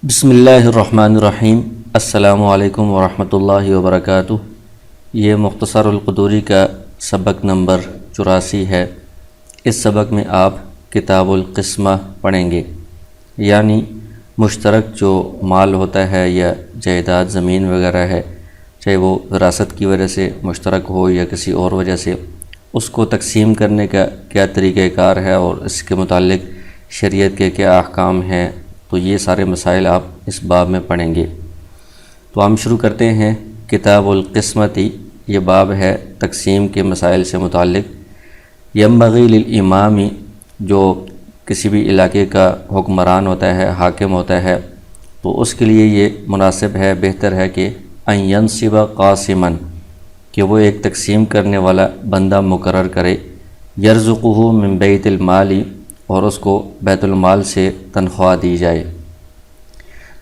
بسم اللہ الرحمن الرحیم۔ السلام علیکم ورحمۃ اللہ وبرکاتہ۔ یہ مختصر القدوری کا سبق نمبر 84 ہے۔ اس سبق میں آپ کتاب القسمہ پڑھیں گے، یعنی مشترک جو مال ہوتا ہے یا جائیداد زمین وغیرہ ہے، چاہے وہ وراثت کی وجہ سے مشترک ہو یا کسی اور وجہ سے، اس کو تقسیم کرنے کا کیا طریقہ کار ہے اور اس کے متعلق شریعت کے کیا احکام ہیں، تو یہ سارے مسائل آپ اس باب میں پڑھیں گے۔ تو ہم شروع کرتے ہیں۔ کتاب القسمتی، یہ باب ہے تقسیم کے مسائل سے متعلق۔ ینبغی للامام، جو کسی بھی علاقے کا حکمران ہوتا ہے، حاکم ہوتا ہے، تو اس کے لیے یہ مناسب ہے، بہتر ہے کہ ان ینصب قاسما، کہ وہ ایک تقسیم کرنے والا بندہ مقرر کرے، یرزقہ من بیت المال، اور اس کو بیت المال سے تنخواہ دی جائے۔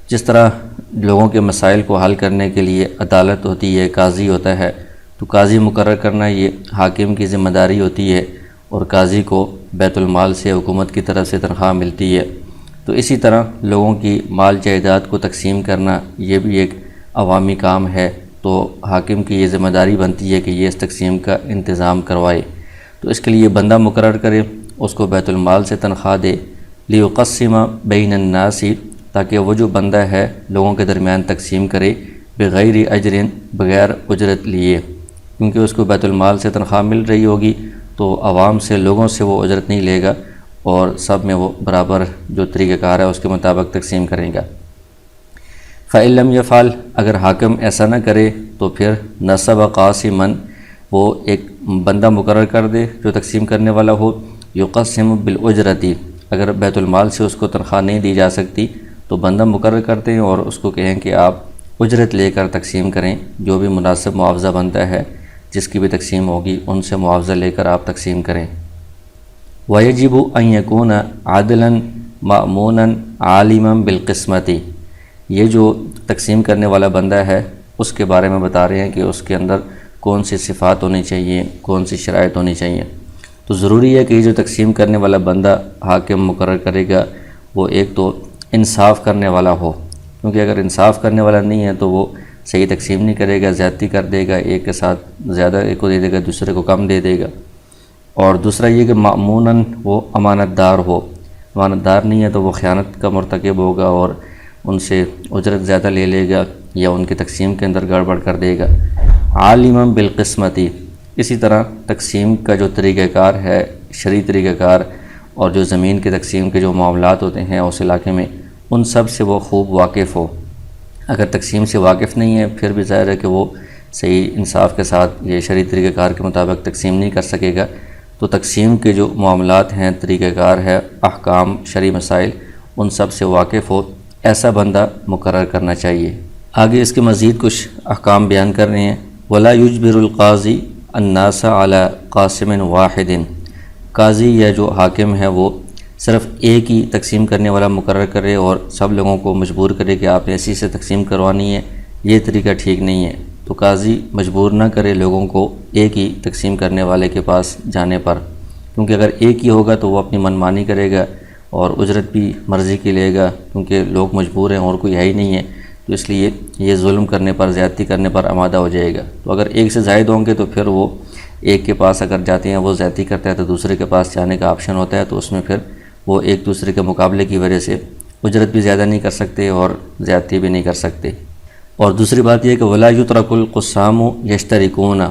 جس طرح لوگوں کے مسائل کو حل کرنے کے لیے عدالت ہوتی ہے، قاضی ہوتا ہے، تو قاضی مقرر کرنا یہ حاکم کی ذمہ داری ہوتی ہے، اور قاضی کو بیت المال سے حکومت کی طرف سے تنخواہ ملتی ہے۔ تو اسی طرح لوگوں کی مال جائیداد کو تقسیم کرنا یہ بھی ایک عوامی کام ہے، تو حاکم کی یہ ذمہ داری بنتی ہے کہ یہ اس تقسیم کا انتظام کروائے۔ تو اس کے لیے بندہ مقرر کرے، اس کو بیت المال سے تنخواہ دے، لیقسم بین الناس، تاکہ وہ جو بندہ ہے لوگوں کے درمیان تقسیم کرے، بغیر اجر، بغیر اجرت لیے، کیونکہ اس کو بیت المال سے تنخواہ مل رہی ہوگی، تو عوام سے، لوگوں سے وہ اجرت نہیں لے گا، اور سب میں وہ برابر جو طریقہ کار ہے اس کے مطابق تقسیم کرے گا۔ فإن لم يفعل، اگر حاکم ایسا نہ کرے تو پھر نصب قاسما، وہ ایک بندہ مقرر کر دے جو تقسیم کرنے والا ہو، یقسم بالاجرتی، اگر بیت المال سے اس کو تنخواہ نہیں دی جا سکتی تو بندہ مقرر کرتے ہیں اور اس کو کہیں کہ آپ اجرت لے کر تقسیم کریں، جو بھی مناسب معاوضہ بنتا ہے، جس کی بھی تقسیم ہوگی ان سے معاوضہ لے کر آپ تقسیم کریں۔ وَيَجِبُ أَن يَكُونَ عَدْلًا مَأْمُونًا عَالِمًا بِالْقِسْمَةِ، یہ جو تقسیم کرنے والا بندہ ہے اس کے بارے میں بتا رہے ہیں کہ اس کے اندر کون سی صفات ہونی چاہیے، کون سی شرائط ہونی چاہیے۔ تو ضروری ہے کہ یہ جو تقسیم کرنے والا بندہ حاکم مقرر کرے گا وہ ایک تو انصاف کرنے والا ہو، کیونکہ اگر انصاف کرنے والا نہیں ہے تو وہ صحیح تقسیم نہیں کرے گا، زیادتی کر دے گا، ایک کے ساتھ زیادہ ایک کو دے دے گا، دوسرے کو کم دے دے گا۔ اور دوسرا یہ کہ مأموناً، وہ امانت دار ہو، امانت دار نہیں ہے تو وہ خیانت کا مرتکب ہوگا اور ان سے اجرت زیادہ لے لے گا یا ان کی تقسیم کے اندر گڑبڑ کر دے گا۔ عالما بالقسمتی، اسی طرح تقسیم کا جو طریقہ کار ہے، شرعی طریقہ کار، اور جو زمین کے تقسیم کے جو معاملات ہوتے ہیں اس علاقے میں، ان سب سے وہ خوب واقف ہو۔ اگر تقسیم سے واقف نہیں ہے پھر بھی ظاہر ہے کہ وہ صحیح انصاف کے ساتھ یہ شرعی طریقہ کار کے مطابق تقسیم نہیں کر سکے گا۔ تو تقسیم کے جو معاملات ہیں، طریقہ کار ہے، احکام، شرعی مسائل، ان سب سے واقف ہو، ایسا بندہ مقرر کرنا چاہیے۔ آگے اس کے مزید کچھ احکام بیان کر رہے ہیں۔ ولا یجبر القاضی الناس علی قاسم واحد، قاضی یا جو حاکم ہے وہ صرف ایک ہی تقسیم کرنے والا مقرر کرے اور سب لوگوں کو مجبور کرے کہ آپ نے اسی سے تقسیم کروانی ہے، یہ طریقہ ٹھیک نہیں ہے۔ تو قاضی مجبور نہ کرے لوگوں کو ایک ہی تقسیم کرنے والے کے پاس جانے پر، کیونکہ اگر ایک ہی ہوگا تو وہ اپنی منمانی کرے گا اور اجرت بھی مرضی کی لے گا، کیونکہ لوگ مجبور ہیں اور کوئی ہے ہی نہیں ہے، تو اس لیے یہ ظلم کرنے پر، زیادتی کرنے پر آمادہ ہو جائے گا۔ تو اگر ایک سے زائد ہوں گے تو پھر وہ ایک کے پاس اگر جاتے ہیں وہ زیادتی کرتا ہے تو دوسرے کے پاس جانے کا آپشن ہوتا ہے، تو اس میں پھر وہ ایک دوسرے کے مقابلے کی وجہ سے اجرت بھی زیادہ نہیں کر سکتے اور زیادتی بھی نہیں کر سکتے۔ اور دوسری بات یہ کہ ولا یترک القسام یشترکون،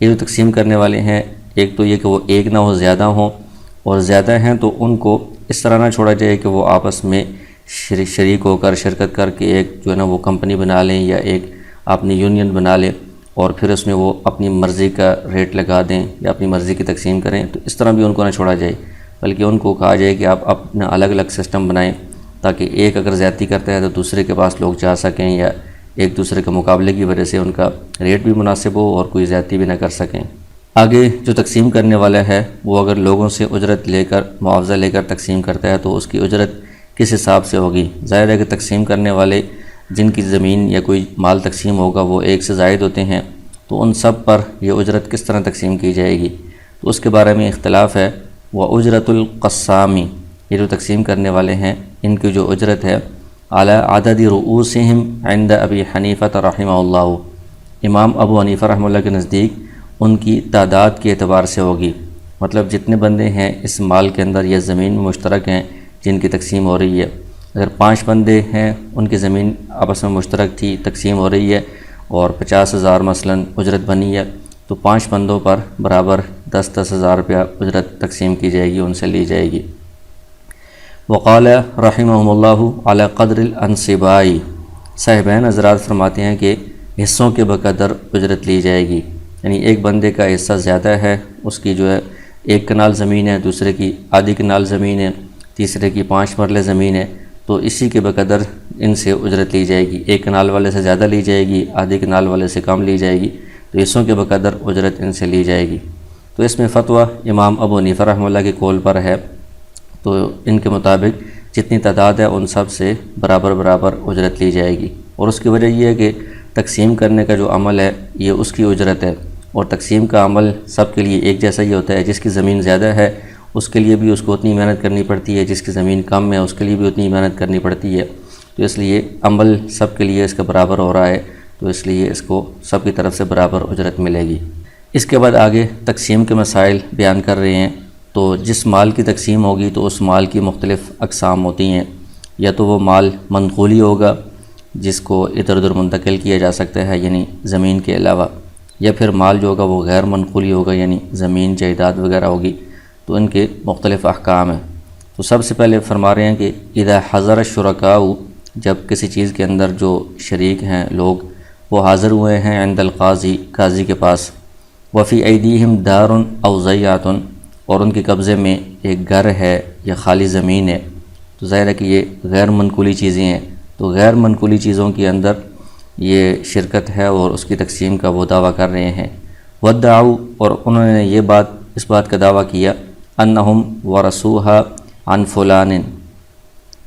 یہ جو تقسیم کرنے والے ہیں، ایک تو یہ کہ وہ ایک نہ ہو، زیادہ ہوں، اور زیادہ ہیں تو ان کو اس طرح نہ چھوڑا جائے کہ وہ آپس میں شریک ہو کر، شرکت کر کے ایک جو ہے نا وہ کمپنی بنا لیں یا ایک اپنی یونین بنا لیں اور پھر اس میں وہ اپنی مرضی کا ریٹ لگا دیں یا اپنی مرضی کی تقسیم کریں، تو اس طرح بھی ان کو نہ چھوڑا جائے، بلکہ ان کو کہا جائے کہ آپ اپنا الگ الگ سسٹم بنائیں، تاکہ ایک اگر زیادتی کرتا ہے تو دوسرے کے پاس لوگ جا سکیں یا ایک دوسرے کے مقابلے کی وجہ سے ان کا ریٹ بھی مناسب ہو اور کوئی زیادتی بھی نہ کر سکیں۔ آگے جو تقسیم کرنے والا ہے وہ اگر لوگوں سے اجرت لے کر، معاوضہ لے کر تقسیم کرتا ہے تو اس کی اجرت کس حساب سے ہوگی؟ ظاہر ہے کہ تقسیم کرنے والے جن کی زمین یا کوئی مال تقسیم ہوگا وہ ایک سے زائد ہوتے ہیں، تو ان سب پر یہ اجرت کس طرح تقسیم کی جائے گی؟ تو اس کے بارے میں اختلاف ہے۔ وَأُجْرَةُ الْقَسَّامِ، یہ جو تقسیم کرنے والے ہیں ان کی جو اجرت ہے علی عدد رؤوسہم عند ابی حنیفہ رحمہ اللہ، امام ابو حنیفہ رحمہ اللہ کے نزدیک ان کی تعداد کے اعتبار سے ہوگی، مطلب جتنے بندے ہیں اس مال کے اندر یا زمین میں مشترک ہیں جن کی تقسیم ہو رہی ہے، اگر 5 بندے ہیں ان کی زمین آپس میں مشترک تھی، تقسیم ہو رہی ہے اور 50,000 مثلاً اجرت بنی ہے، تو 5 بندوں پر برابر 10-10 ہزار روپیہ اجرت تقسیم کی جائے گی، ان سے لی جائے گی۔ وقال رحمہم اللہ علی قدر الانصبائی، صاحبین حضرات فرماتے ہیں کہ حصوں کے بقدر اجرت لی جائے گی، یعنی ایک بندے کا حصہ زیادہ ہے، اس کی جو ہے 1 کنال زمین ہے، دوسرے کی آدھی کنال زمین ہے، تیسرے کی 5 مرلے زمین ہے، تو اسی کے بقدر ان سے اجرت لی جائے گی، 1 کنال والے سے زیادہ لی جائے گی، آدھی کنال والے سے کم لی جائے گی، تو حصوں کے بقدر اجرت ان سے لی جائے گی۔ تو اس میں فتویٰ امام ابو حنیفہ رحمہ اللہ کے قول پر ہے، تو ان کے مطابق جتنی تعداد ہے ان سب سے برابر برابر اجرت لی جائے گی، اور اس کی وجہ یہ ہے کہ تقسیم کرنے کا جو عمل ہے یہ اس کی اجرت ہے، اور تقسیم کا عمل سب کے لیے ایک جیسا ہی ہوتا ہے، جس کی زمین زیادہ ہے اس کے لیے بھی اس کو اتنی محنت کرنی پڑتی ہے، جس کی زمین کم ہے اس کے لیے بھی اتنی محنت کرنی پڑتی ہے، تو اس لیے عمل سب کے لیے اس کا برابر ہو رہا ہے، تو اس لیے اس کو سب کی طرف سے برابر اجرت ملے گی۔ اس کے بعد آگے تقسیم کے مسائل بیان کر رہے ہیں، تو جس مال کی تقسیم ہوگی تو اس مال کی مختلف اقسام ہوتی ہیں، یا تو وہ مال منقولی ہوگا جس کو ادھر ادھر منتقل کیا جا سکتا ہے یعنی زمین کے علاوہ، یا پھر مال جو ہوگا وہ غیر منقولی ہوگا یعنی زمین جائیداد وغیرہ ہوگی، تو ان کے مختلف احکام ہیں۔ تو سب سے پہلے فرما رہے ہیں کہ اذا حضر الشرکاء، جب کسی چیز کے اندر جو شریک ہیں لوگ وہ حاضر ہوئے ہیں عند القاضی، قاضی کے پاس، وفی ایدیہم دار او ضیعۃ، اور ان کے قبضے میں ایک گھر ہے یا خالی زمین ہے، تو ظاہر ہے کہ یہ غیر منقولی چیزیں ہیں، تو غیر منقولی چیزوں کے اندر یہ شرکت ہے اور اس کی تقسیم کا وہ دعویٰ کر رہے ہیں۔ وادعوا، اور انہوں نے اس بات کا دعویٰ کیا، انہم ورثوها عن فلان،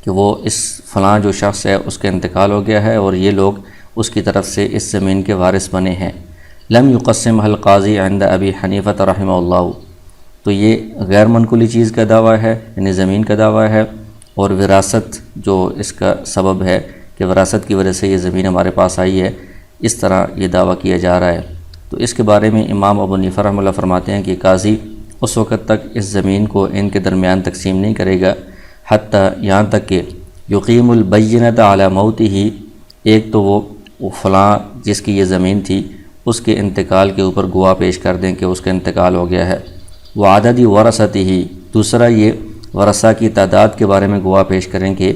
کہ وہ اس فلاں جو شخص ہے اس کا انتقال ہو گیا ہے اور یہ لوگ اس کی طرف سے اس زمین کے وارث بنے ہیں۔ لم يقسمها القاضی عند ابی حنیفہ رحمہ اللہ، تو یہ غیر منقولی چیز کا دعویٰ ہے یعنی زمین کا دعویٰ ہے، اور وراثت جو اس کا سبب ہے کہ وراثت کی وجہ سے یہ زمین ہمارے پاس آئی ہے، اس طرح یہ دعویٰ کیا جا رہا ہے۔ تو اس کے بارے میں امام ابو حنیفہ رحمہ اللہ فرماتے ہیں کہ قاضی اس وقت تک اس زمین کو ان کے درمیان تقسیم نہیں کرے گا، حتیٰ یہاں تک کہ یقیم البینۃ علی موتہ، ایک تو وہ فلاں جس کی یہ زمین تھی اس کے انتقال کے اوپر گواہ پیش کر دیں کہ اس کا انتقال ہو گیا ہے، وعدد ورثتہ، دوسرا یہ ورثہ کی تعداد کے بارے میں گواہ پیش کریں کہ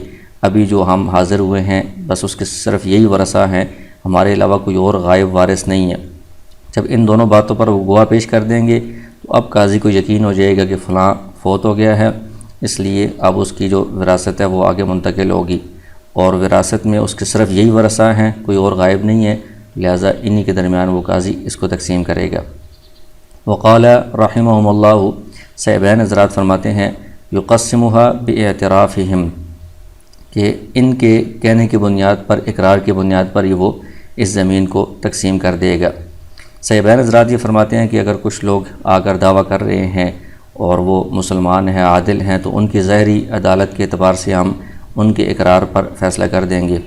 ابھی جو ہم حاضر ہوئے ہیں بس اس کے صرف یہی ورثہ ہیں، ہمارے علاوہ کوئی اور غائب وارث نہیں ہے۔ جب ان دونوں باتوں پر وہ گواہ پیش کر دیں گے تو اب قاضی کو یقین ہو جائے گا کہ فلاں فوت ہو گیا ہے، اس لیے اب اس کی جو وراثت ہے وہ آگے منتقل ہوگی، اور وراثت میں اس کے صرف یہی ورثہ ہیں، کوئی اور غائب نہیں ہے، لہٰذا انہی کے درمیان وہ قاضی اس کو تقسیم کرے گا۔ وقال رحمہم اللہ، صاحبین حضرات فرماتے ہیں، یقسمها باعترافہم، کہ ان کے کہنے کی بنیاد پر، اقرار کی بنیاد پر وہ اس زمین کو تقسیم کر دے گا۔ صاحبین حضرات یہ فرماتے ہیں کہ اگر کچھ لوگ آ کر دعویٰ کر رہے ہیں اور وہ مسلمان ہیں، عادل ہیں، تو ان کی ظاہری عدالت کے اعتبار سے ہم ان کے اقرار پر فیصلہ کر دیں گے،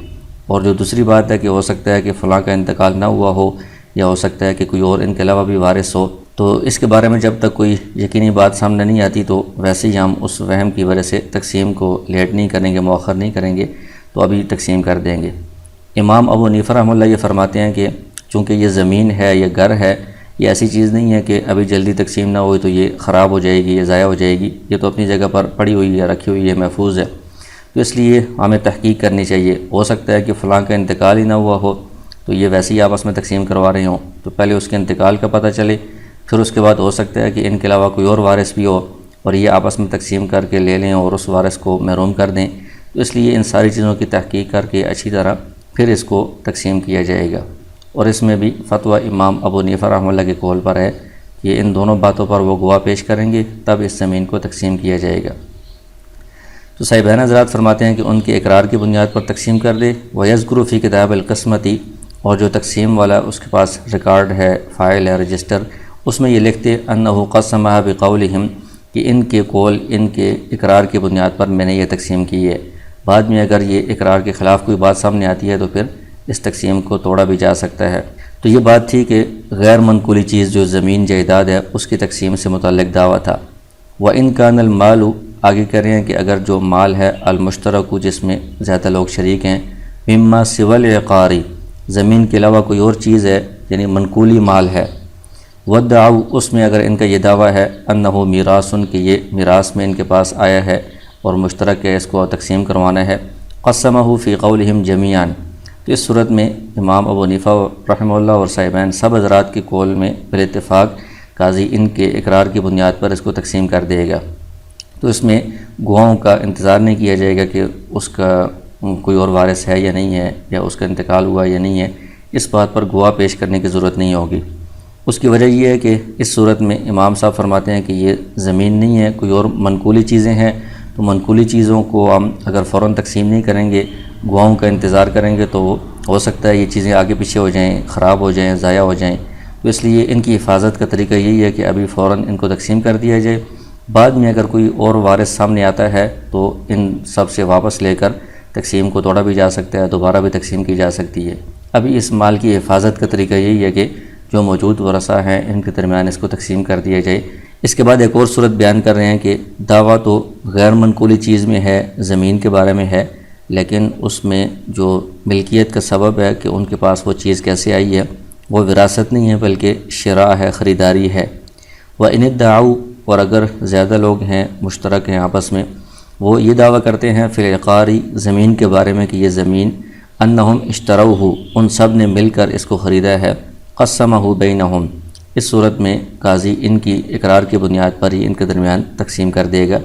اور جو دوسری بات ہے کہ ہو سکتا ہے کہ فلاں کا انتقال نہ ہوا ہو، یا ہو سکتا ہے کہ کوئی اور ان کے علاوہ بھی وارث ہو، تو اس کے بارے میں جب تک کوئی یقینی بات سامنے نہیں آتی تو ویسے ہی ہم اس وہم کی وجہ سے تقسیم کو لیٹ نہیں کریں گے، مؤخر نہیں کریں گے، تو ابھی تقسیم کر دیں گے۔ امام ابو حنیفہ رحمہ اللہ یہ فرماتے ہیں کہ چونکہ یہ زمین ہے، یہ گھر ہے، یہ ایسی چیز نہیں ہے کہ ابھی جلدی تقسیم نہ ہوئی تو یہ خراب ہو جائے گی، یہ ضائع ہو جائے گی، یہ تو اپنی جگہ پر پڑی ہوئی ہے، رکھی ہوئی ہے، محفوظ ہے، تو اس لیے ہمیں تحقیق کرنی چاہیے۔ ہو سکتا ہے کہ فلاں کا انتقال ہی نہ ہوا ہو تو یہ ویسے ہی آپس میں تقسیم کروا رہے ہوں، تو پہلے اس کے انتقال کا پتہ چلے، پھر اس کے بعد ہو سکتا ہے کہ ان کے علاوہ کوئی اور وارث بھی ہو اور یہ آپس میں تقسیم کر کے لے لیں اور اس وارث کو محروم کر دیں، تو اس لیے ان ساری چیزوں کی تحقیق کر کے اچھی طرح پھر اس کو تقسیم کیا جائے گا۔ اور اس میں بھی فتویٰ امام ابو حنیفہ رحمہ اللہ کے قول پر ہے کہ ان دونوں باتوں پر وہ گواہ پیش کریں گے تب اس زمین کو تقسیم کیا جائے گا۔ تو صاحبین حضرات فرماتے ہیں کہ ان کے اقرار کی بنیاد پر تقسیم کر دے، وَيَذْكُرُ فِي كِتَابِ الْقِسْمَةِ، اور جو تقسیم والا اس کے پاس ریکارڈ ہے، فائل ہے، رجسٹر، اس میں یہ لکھتے انہو قسمها بقولہم، کہ ان کے قول، ان کے اقرار کی بنیاد پر میں نے یہ تقسیم کی ہے، بعد میں اگر یہ اقرار کے خلاف کوئی بات سامنے آتی ہے تو پھر اس تقسیم کو توڑا بھی جا سکتا ہے۔ تو یہ بات تھی کہ غیر منقولی چیز جو زمین جائیداد ہے اس کی تقسیم سے متعلق دعویٰ تھا۔ وَإِن كَانَ الْمَالُ آگے کہہ رہے ہیں کہ اگر جو مال ہے المشترک جس میں زیادہ لوگ شریک ہیں، مما سوى العقاری زمین کے علاوہ کوئی اور چیز ہے یعنی منقولی مال ہے، وَادَّعَوْا اس میں اگر ان کا یہ دعویٰ ہے انہو میراثن کہ یہ میراث میں ان کے پاس آیا ہے اور مشترک ہے، اس کو تقسیم کروانا ہے، قسمہ فی قولہم جمیعا تو اس صورت میں امام ابو حنیفہ رحمہ اللہ اور صاحبین سب حضرات کے قول میں بالاتفاق قاضی ان کے اقرار کی بنیاد پر اس کو تقسیم کر دے گا۔ تو اس میں گواہوں کا انتظار نہیں کیا جائے گا کہ اس کا کوئی اور وارث ہے یا نہیں ہے یا اس کا انتقال ہوا یا نہیں ہے، اس بات پر گواہ پیش کرنے کی ضرورت نہیں ہوگی۔ اس کی وجہ یہ ہے کہ اس صورت میں امام صاحب فرماتے ہیں کہ یہ زمین نہیں ہے، کوئی اور منقولی چیزیں ہیں، تو منقولی چیزوں کو ہم اگر فوراً تقسیم نہیں کریں گے، گواہوں کا انتظار کریں گے تو ہو سکتا ہے یہ چیزیں آگے پیچھے ہو جائیں، خراب ہو جائیں، ضائع ہو جائیں۔ تو اس لیے ان کی حفاظت کا طریقہ یہی ہے کہ ابھی فوراً ان کو تقسیم کر دیا جائے، بعد میں اگر کوئی اور وارث سامنے آتا ہے تو ان سب سے واپس لے کر تقسیم کو توڑا بھی جا سکتا ہے، دوبارہ بھی تقسیم کی جا سکتی ہے۔ ابھی اس مال کی حفاظت کا طریقہ یہی ہے کہ جو موجود ورثہ ہیں ان کے درمیان اس کو تقسیم کر دیا جائے۔ اس کے بعد ایک اور صورت بیان کر رہے ہیں کہ دعویٰ تو غیر منقولی چیز میں ہے، زمین کے بارے میں ہے، لیکن اس میں جو ملکیت کا سبب ہے کہ ان کے پاس وہ چیز کیسے آئی ہے وہ وراثت نہیں ہے بلکہ شراء ہے، خریداری ہے۔ وَإِنِ ادَّعَوْا اور اگر زیادہ لوگ ہیں مشترک ہیں آپس میں، وہ یہ دعویٰ کرتے ہیں فی العقاری زمین کے بارے میں کہ یہ زمین انہم اشتروہ ان سب نے مل کر اس کو خریدا ہے، قسمہ بینہم اس صورت میں قاضی ان کی اقرار کی بنیاد پر ہی ان کے درمیان تقسیم کر دے گا،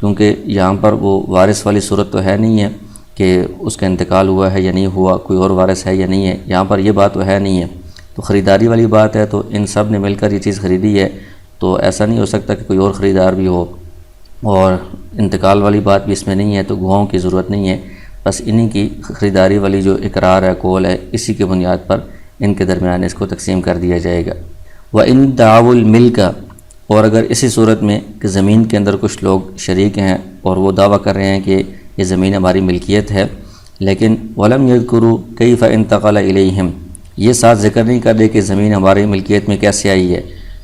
کیونکہ یہاں پر وہ وارث والی صورت تو ہے نہیں ہے کہ اس کا انتقال ہوا ہے یا نہیں ہوا، کوئی اور وارث ہے یا نہیں ہے، یہاں پر یہ بات تو ہے نہیں ہے، تو خریداری والی بات ہے، تو ان سب نے مل کر یہ چیز خریدی ہے، تو ایسا نہیں ہو سکتا کہ کوئی اور خریدار بھی ہو، اور انتقال والی بات بھی اس میں نہیں ہے، تو گواہوں کی ضرورت نہیں ہے، بس انہی کی خریداری والی جو اقرار ہے، قول ہے، اسی کی بنیاد پر ان کے درمیان اس کو تقسیم کر دیا جائے گا۔ وَإِن دَعَوُا الْمِلْكَ اور اگر اسی صورت میں کہ زمین کے اندر کچھ لوگ شریک ہیں اور وہ دعویٰ کر رہے ہیں کہ یہ زمین ہماری ملکیت ہے، لیکن وَلَمْ يَذْكُرُوا كَيْفَ انتقل إِلَيْهِمْ یہ ساتھ ذکر نہیں کر دے کہ زمین ہماری ملکیت میں کیسے آئی ہے،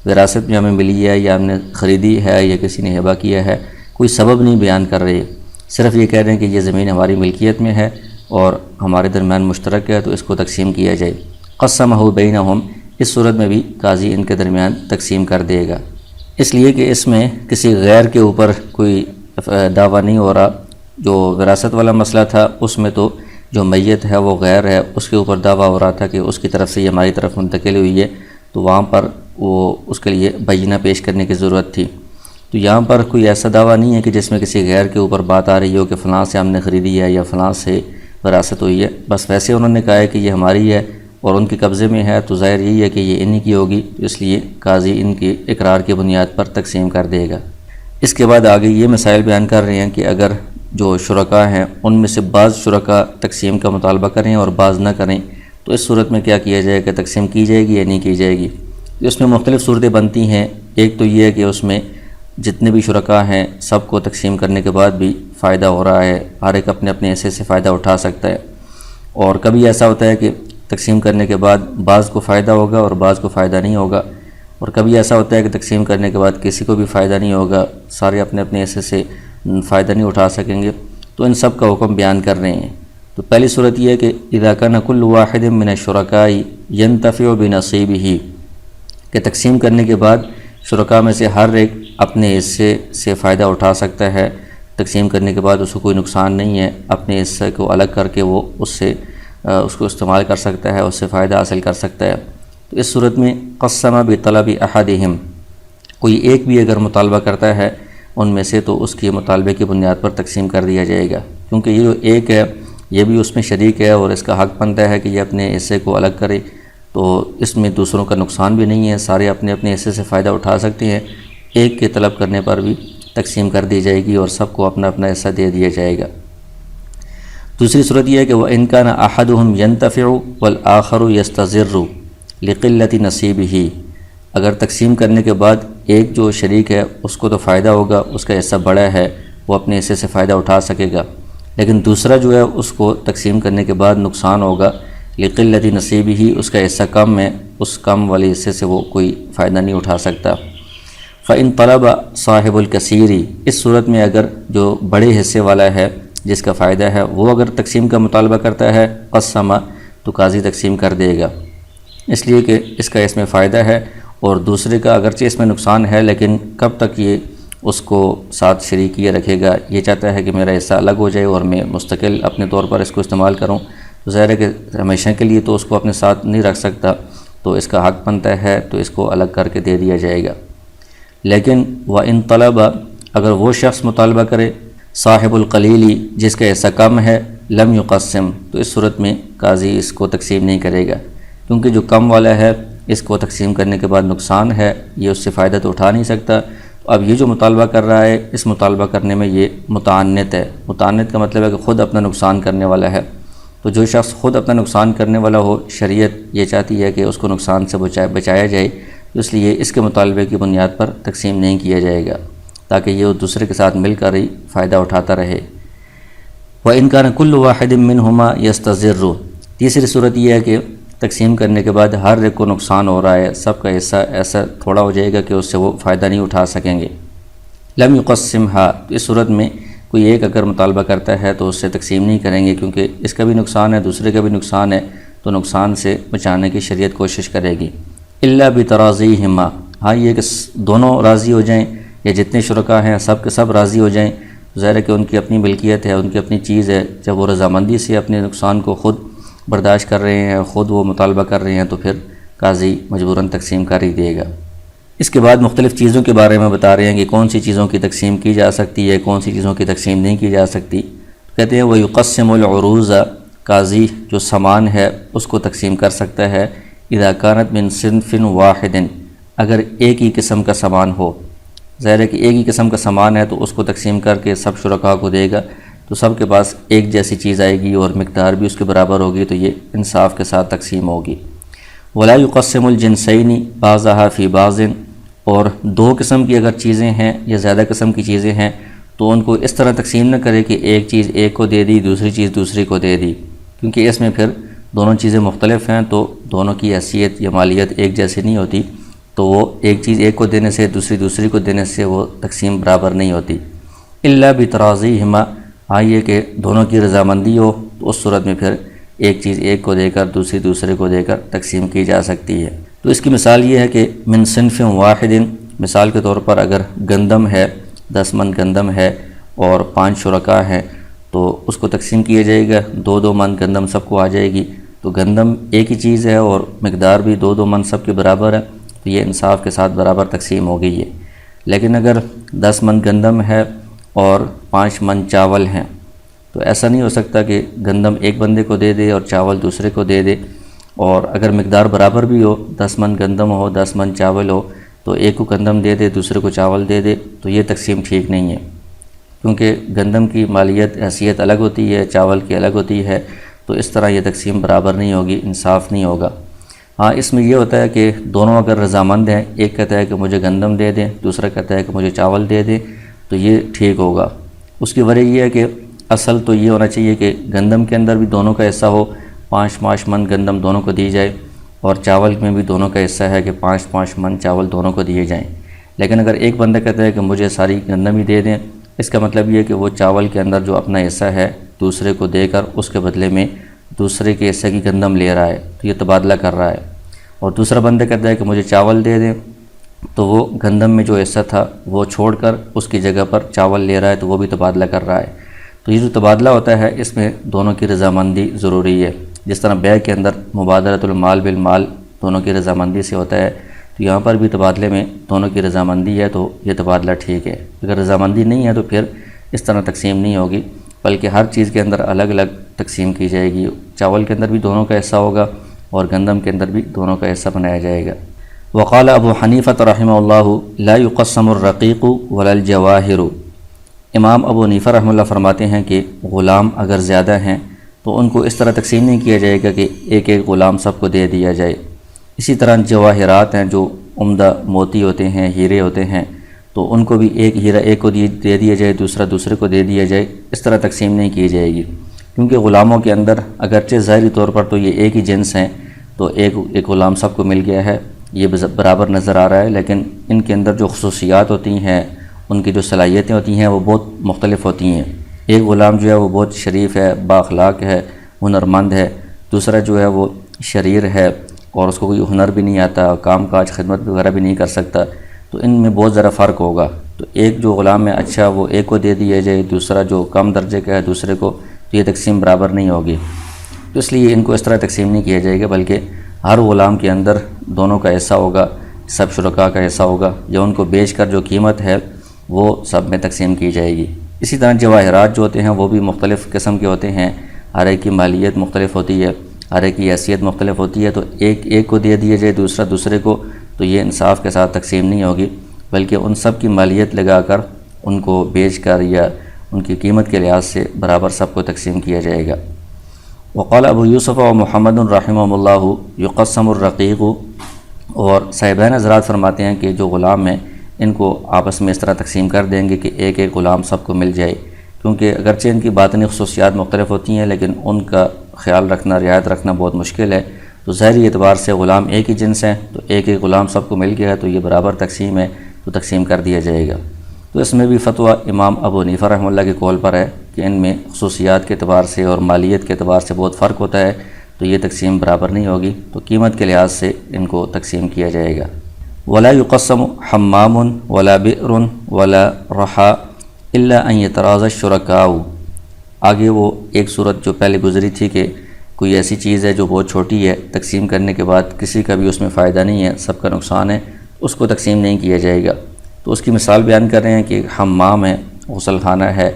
وراثت میں ہمیں ملی ہے یا ہم نے خریدی ہے یا کسی نے ہبہ کیا ہے، کوئی سبب نہیں بیان کر رہے، صرف یہ کہہ رہے ہیں کہ یہ زمین ہماری ملکیت میں ہے اور ہمارے درمیان مشترک ہے، تو اس کو تقسیم کیا جائے۔ قسمہ بینہم اس صورت میں بھی قاضی ان کے درمیان تقسیم کر دے گا، اس لیے کہ اس میں کسی غیر کے اوپر کوئی دعویٰ نہیں ہو رہا۔ جو وراثت والا مسئلہ تھا اس میں تو جو میت ہے وہ غیر ہے، اس کے اوپر دعویٰ ہو رہا تھا کہ اس کی طرف سے یہ ہماری طرف منتقل ہوئی ہے، تو وہاں پر وہ اس کے لیے بینہ پیش کرنے کی ضرورت تھی۔ تو یہاں پر کوئی ایسا دعویٰ نہیں ہے کہ جس میں کسی غیر کے اوپر بات آ رہی ہو کہ فلاں سے ہم نے خریدی ہے یا فلاں سے وراثت ہوئی ہے، بس ویسے انہوں نے کہا ہے کہ یہ ہماری ہے اور ان کے قبضے میں ہے، تو ظاہر یہی ہے کہ یہ انہی کی ہوگی، اس لیے قاضی ان کی اقرار کی بنیاد پر تقسیم کر دے گا۔ اس کے بعد آگے یہ مسائل بیان کر رہے ہیں کہ اگر جو شرکاء ہیں ان میں سے بعض شرکاء تقسیم کا مطالبہ کریں اور بعض نہ کریں، تو اس صورت میں کیا کیا جائے کہ تقسیم کی جائے گی یا نہیں کی جائے گی۔ اس میں مختلف صورتیں بنتی ہیں۔ ایک تو یہ ہے کہ اس میں جتنے بھی شرکاء ہیں سب کو تقسیم کرنے کے بعد بھی فائدہ ہو رہا ہے، ہر ایک اپنے اپنے حصے سے فائدہ اٹھا سکتا ہے، اور کبھی ایسا ہوتا ہے کہ تقسیم کرنے کے بعد بعض کو فائدہ ہوگا اور بعض کو فائدہ نہیں ہوگا، اور کبھی ایسا ہوتا ہے کہ تقسیم کرنے کے بعد کسی کو بھی فائدہ نہیں ہوگا، سارے اپنے اپنے حصے سے فائدہ نہیں اٹھا سکیں گے، تو ان سب کا حکم بیان کر رہے ہیں۔ تو پہلی صورت یہ ہے کہ اذا کان کل واحد من الشرکاء ينتفع بنصیبہ کہ تقسیم کرنے کے بعد شرکاء میں سے ہر ایک اپنے حصے سے فائدہ اٹھا سکتا ہے، تقسیم کرنے کے بعد اس کو کوئی نقصان نہیں ہے، اپنے حصے کو الگ کر کے وہ اس کو استعمال کر سکتا ہے، اس سے فائدہ حاصل کر سکتا ہے۔ تو اس صورت میں قسم بطلب احدہم کوئی ایک بھی اگر مطالبہ کرتا ہے ان میں سے، تو اس کے مطالبے کی بنیاد پر تقسیم کر دیا جائے گا، کیونکہ یہ جو ایک ہے یہ بھی اس میں شریک ہے اور اس کا حق بنتا ہے کہ یہ اپنے حصے کو الگ کرے، تو اس میں دوسروں کا نقصان بھی نہیں ہے، سارے اپنے اپنے حصے سے فائدہ اٹھا سکتے ہیں، ایک کے طلب کرنے پر بھی تقسیم کر دی جائے گی اور سب کو اپنا اپنا حصہ دے دیا جائے گا۔ دوسری صورت یہ ہے کہ وَإِن كَانَ أَحَدُهُمْ يَنْتَفِعُ وَالْآخَرُ يَسْتَضِرُّ لِقِلَّةِ نَصِيبِهِ اگر تقسیم کرنے کے بعد ایک جو شریک ہے اس کو تو فائدہ ہوگا، اس کا حصہ بڑا ہے، وہ اپنے حصے سے فائدہ اٹھا سکے گا، لیکن دوسرا جو ہے اس کو تقسیم کرنے کے بعد نقصان ہوگا، لقلت نصیبی ہی، اس کا حصہ کم ہے، اس کم والے حصے سے وہ کوئی فائدہ نہیں اٹھا سکتا۔ فَإِن طَلَبَ صاحب الکثیری، اس صورت میں اگر جو بڑے حصے والا ہے جس کا فائدہ ہے وہ اگر تقسیم کا مطالبہ کرتا ہے، قسم، تو قاضی تقسیم کر دے گا، اس لیے کہ اس کا اس میں فائدہ ہے، اور دوسرے کا اگرچہ اس میں نقصان ہے لیکن کب تک یہ اس کو ساتھ شریک کیے رکھے گا، یہ چاہتا ہے کہ میرا حصہ الگ ہو جائے اور میں مستقل اپنے طور پر اس کو استعمال کروں، تو ظاہر ہے کہ ہمیشہ کے لیے تو اس کو اپنے ساتھ نہیں رکھ سکتا، تو اس کا حق بنتا ہے تو اس کو الگ کر کے دے دیا جائے گا۔ لیکن وَإِن طَلَبَ، اگر وہ شخص مطالبہ کرے صاحب القلیلی، جس کا حصہ کم ہے، لم یقسم، تو اس صورت میں قاضی اس کو تقسیم نہیں کرے گا، کیونکہ جو کم والا ہے اس کو تقسیم کرنے کے بعد نقصان ہے، یہ اس سے فائدہ تو اٹھا نہیں سکتا۔ تو اب یہ جو مطالبہ کر رہا ہے، اس مطالبہ کرنے میں یہ متعنت ہے۔ متعنت کا مطلب ہے کہ خود اپنا نقصان کرنے والا ہے، تو جو شخص خود اپنا نقصان کرنے والا ہو، شریعت یہ چاہتی ہے کہ اس کو نقصان سے بچایا جائے، اس لیے اس کے مطالبے کی بنیاد پر تقسیم نہیں کیا جائے گا، تاکہ یہ دوسرے کے ساتھ مل کر ہی فائدہ اٹھاتا رہے۔ وَإِن كَانَ كُلُّ وَاحِدٍ مِّنْهُمَا يَسْتَضِرُّ، تیسری صورت یہ ہے کہ تقسیم کرنے کے بعد ہر ایک کو نقصان ہو رہا ہے، سب کا حصہ ایسا تھوڑا ہو جائے گا کہ اس سے وہ فائدہ نہیں اٹھا سکیں گے۔ لم يقسمها، تو اس صورت میں کوئی ایک اگر مطالبہ کرتا ہے تو اس سے تقسیم نہیں کریں گے، کیونکہ اس کا بھی نقصان ہے، دوسرے کا بھی نقصان ہے، تو نقصان سے بچانے کی شریعت کوشش کرے گی۔ الا بتراضیہما، ہاں یہ کہ دونوں راضی ہو جائیں، یا جتنے شرکاء ہیں سب کے سب راضی ہو جائیں، ظاہر ہے کہ ان کی اپنی ملکیت ہے، ان کی اپنی چیز ہے، جب وہ رضامندی سے اپنے نقصان کو خود برداشت کر رہے ہیں، خود وہ مطالبہ کر رہے ہیں، تو پھر قاضی مجبوراً تقسیم کر ہی دے گا۔ اس کے بعد مختلف چیزوں کے بارے میں بتا رہے ہیں کہ کون سی چیزوں کی تقسیم کی جا سکتی ہے، کون سی چیزوں کی تقسیم نہیں کی جا سکتی۔ کہتے ہیں وَيُقَسِّمُ الْعُرُوزَ، قاضی جو سامان ہے اس کو تقسیم کر سکتا ہے، اذا كانت من صنف واحد، اگر ایک ہی قسم کا سامان ہو، ظاہر ہے کہ ایک ہی قسم کا سامان ہے تو اس کو تقسیم کر کے سب شرکاء کو دے گا، تو سب کے پاس ایک جیسی چیز آئے گی اور مقدار بھی اس کے برابر ہوگی، تو یہ انصاف کے ساتھ تقسیم ہوگی۔ ولا يقسم الجنسین بعضها فی بعض، اور دو قسم کی اگر چیزیں ہیں یا زیادہ قسم کی چیزیں ہیں تو ان کو اس طرح تقسیم نہ کرے کہ ایک چیز ایک کو دے دی، دوسری چیز دوسری کو دے دی، کیونکہ اس میں پھر دونوں چیزیں مختلف ہیں تو دونوں کی حیثیت یا مالیت ایک جیسی نہیں ہوتی، تو وہ ایک چیز ایک کو دینے سے دوسری کو دینے سے وہ تقسیم برابر نہیں ہوتی۔ الا بتراضیہما، ہاں یہ کہ دونوں کی رضامندی ہو تو اس صورت میں پھر ایک چیز ایک کو دے کر دوسرے کو دے کر تقسیم کی جا سکتی ہے۔ تو اس کی مثال یہ ہے کہ من صنف واحد، مثال کے طور پر اگر گندم ہے، 10 من گندم ہے اور 5 شرکاء ہیں، تو اس کو تقسیم کیا جائے گا، 2 من گندم سب کو آ جائے گی، تو گندم ایک ہی چیز ہے اور مقدار بھی 2 من سب کے برابر ہے، تو یہ انصاف کے ساتھ برابر تقسیم ہو گئی ہے۔ لیکن اگر 10 من گندم ہے اور 5 من چاول ہیں، تو ایسا نہیں ہو سکتا کہ گندم ایک بندے کو دے دے اور چاول دوسرے کو دے دے، اور اگر مقدار برابر بھی ہو، 10 من گندم ہو 10 من چاول ہو، تو ایک کو گندم دے دے دوسرے کو چاول دے دے، تو یہ تقسیم ٹھیک نہیں ہے، کیونکہ گندم کی مالیت حیثیت الگ ہوتی ہے، چاول کی الگ ہوتی ہے، تو اس طرح یہ تقسیم برابر نہیں ہوگی، انصاف نہیں ہوگا۔ ہاں اس میں یہ ہوتا ہے کہ دونوں اگر رضامند ہیں، ایک کہتا ہے کہ مجھے گندم دے دیں، دوسرا کہتا ہے کہ مجھے چاول دے دیں، تو یہ ٹھیک ہوگا۔ اس کی وجہ یہ ہے کہ اصل تو یہ ہونا چاہیے کہ گندم کے اندر بھی دونوں کا حصہ ہو، 5 من گندم دونوں کو دی جائے، اور چاول میں بھی دونوں کا حصہ ہے کہ 5 من چاول دونوں کو دیے جائیں۔ لیکن اگر ایک بندہ کہتا ہے کہ مجھے ساری گندم ہی دے دیں، اس کا مطلب یہ ہے کہ وہ چاول کے اندر جو اپنا حصہ ہے دوسرے کو دے کر اس کے بدلے میں دوسرے کے حصے کی گندم لے رہا ہے، تو یہ تبادلہ کر رہا ہے۔ اور دوسرا بندہ کہتا ہے کہ مجھے چاول دے دیں، تو وہ گندم میں جو حصہ تھا وہ چھوڑ کر اس کی جگہ پر چاول لے رہا ہے، تو وہ بھی تبادلہ کر رہا ہے۔ تو یہ جو تبادلہ ہوتا ہے اس میں دونوں کی رضامندی ضروری ہے، جس طرح بیع کے اندر مبادلۃ المال بالمال دونوں کی رضامندی سے ہوتا ہے، تو یہاں پر بھی تبادلے میں دونوں کی رضامندی ہے تو یہ تبادلہ ٹھیک ہے۔ اگر رضامندی نہیں ہے تو پھر اس طرح تقسیم نہیں ہوگی، بلکہ ہر چیز کے اندر الگ الگ تقسیم کی جائے گی۔ چاول کے اندر بھی دونوں کا حصہ ہوگا اور گندم کے اندر بھی دونوں کا حصہ بنایا جائے گا۔ وقال ابو حنیفہ رحمہ اللہ لا يقسم الرقیق ولا الجواہر، امام ابو حنیفہ رحمہ اللہ فرماتے ہیں کہ غلام اگر زیادہ ہیں تو ان کو اس طرح تقسیم نہیں کیا جائے گا کہ ایک ایک غلام سب کو دے دیا جائے۔ اسی طرح جواہرات ہیں، جو عمدہ موتی ہوتے ہیں، ہیرے ہوتے ہیں، تو ان کو بھی ایک ہیرا ایک کو دے دیا جائے، دوسرا دوسرے کو دے دیا جائے، اس طرح تقسیم نہیں کی جائے گی، کیونکہ غلاموں کے اندر اگرچہ ظاہری طور پر تو یہ ایک ہی جنس ہیں، تو ایک غلام سب کو مل گیا ہے، یہ برابر نظر آ رہا ہے، لیکن ان کے اندر جو خصوصیات ہوتی ہیں، ان کی جو صلاحیتیں ہوتی ہیں وہ بہت مختلف ہوتی ہیں۔ ایک غلام جو ہے وہ بہت شریف ہے، با اخلاق ہے، ہنرمند ہے، دوسرا جو ہے وہ شریر ہے اور اس کو کوئی ہنر بھی نہیں آتا، کام کاج خدمت وغیرہ بھی نہیں کر سکتا، تو ان میں بہت ذرا فرق ہوگا۔ تو ایک جو غلام ہے اچھا وہ ایک کو دے دیا جائے، دوسرا جو کم درجے کا ہے دوسرے کو، تو یہ تقسیم برابر نہیں ہوگی۔ تو اس لیے ان کو اس طرح تقسیم نہیں کیا جائے گا، بلکہ ہر غلام کے اندر دونوں کا حصہ ہوگا، سب شرکاء کا حصہ ہوگا، یا ان کو بیچ کر جو قیمت ہے وہ سب میں تقسیم کی جائے گی۔ اسی طرح جواہرات جو ہوتے ہیں وہ بھی مختلف قسم کے ہوتے ہیں، ہر ایک کی مالیت مختلف ہوتی ہے، ہر ایک کی حیثیت مختلف ہوتی ہے، تو ایک کو دے دیا جائے دوسرا دوسرے کو، تو یہ انصاف کے ساتھ تقسیم نہیں ہوگی، بلکہ ان سب کی مالیت لگا کر ان کو بیچ کر یا ان کی قیمت کے لحاظ سے برابر سب کو تقسیم کیا جائے گا۔ وقال ابو یوسف و محمد رحمہ اللہ یقسم الرقیق، اور صاحبین حضرات فرماتے ہیں کہ جو غلام ہیں ان کو آپس میں اس طرح تقسیم کر دیں گے کہ ایک ایک غلام سب کو مل جائے، کیونکہ اگرچہ ان کی باطنی خصوصیات مختلف ہوتی ہیں لیکن ان کا خیال رکھنا، رعایت رکھنا بہت مشکل ہے، تو ظاہری اعتبار سے غلام ایک ہی جنس ہیں، تو ایک ایک غلام سب کو مل گیا ہے، تو یہ برابر تقسیم ہے، تو تقسیم کر دیا جائے گا۔ تو اس میں بھی فتویٰ امام ابو حنیفہ رحمہ اللہ کے قول پر ہے کہ ان میں خصوصیات کے اعتبار سے اور مالیت کے اعتبار سے بہت فرق ہوتا ہے، تو یہ تقسیم برابر نہیں ہوگی، تو قیمت کے لحاظ سے ان کو تقسیم کیا جائے گا۔ ولا يقسم حمام ولا بئر ولا رحا الا ان يتراضى الشركاء۔ آگے وہ ایک صورت جو پہلے گزری تھی کہ کوئی ایسی چیز ہے جو بہت چھوٹی ہے، تقسیم کرنے کے بعد کسی کا بھی اس میں فائدہ نہیں ہے، سب کا نقصان ہے، اس کو تقسیم نہیں کیا جائے گا۔ تو اس کی مثال بیان کر رہے ہیں کہ حمام ہے، غسل خانہ ہے،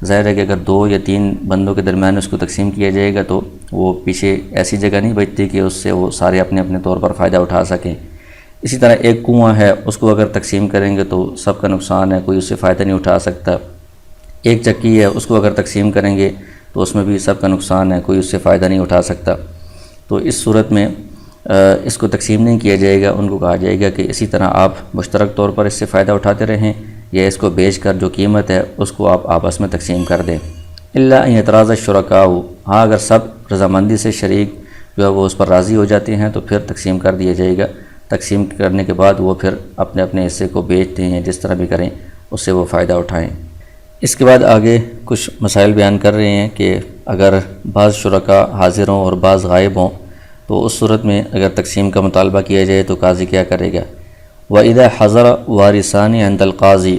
ظاہر ہے کہ اگر 2 یا 3 بندوں کے درمیان اس کو تقسیم کیا جائے گا تو وہ پیچھے ایسی جگہ نہیں بچتی کہ اس سے وہ سارے اپنے اپنے طور پر فائدہ اٹھا سکیں۔ اسی طرح ایک کنواں ہے، اس کو اگر تقسیم کریں گے تو سب کا نقصان ہے، کوئی اس سے فائدہ نہیں اٹھا سکتا۔ ایک چکی ہے، اس کو اگر تقسیم کریں گے تو اس میں بھی سب کا نقصان ہے، کوئی اس سے فائدہ نہیں اٹھا سکتا۔ تو اس صورت میں اس کو تقسیم نہیں کیا جائے گا، ان کو کہا جائے گا کہ اسی طرح آپ مشترک طور پر اس سے فائدہ اٹھاتے رہیں، یا اس کو بیچ کر جو قیمت ہے اس کو آپ آپس میں تقسیم کر دیں۔ الا ان يتراضى الشركاء، ہاں اگر سب رضامندی سے شریک جو ہے وہ اس پر راضی ہو جاتے ہیں تو پھر تقسیم کر دیا جائے گا۔ تقسیم کرنے کے بعد وہ پھر اپنے اپنے حصے کو بیچتے ہیں، جس طرح بھی کریں اس سے وہ فائدہ اٹھائیں۔ اس کے بعد آگے کچھ مسائل بیان کر رہے ہیں کہ اگر بعض شرکاء حاضر ہوں اور بعض غائب ہوں تو اس صورت میں اگر تقسیم کا مطالبہ کیا جائے تو قاضی کیا کرے گا۔ وَإِذَا حَضَرَ وَارِثَانِ عِنْدَ الْقَاضِي،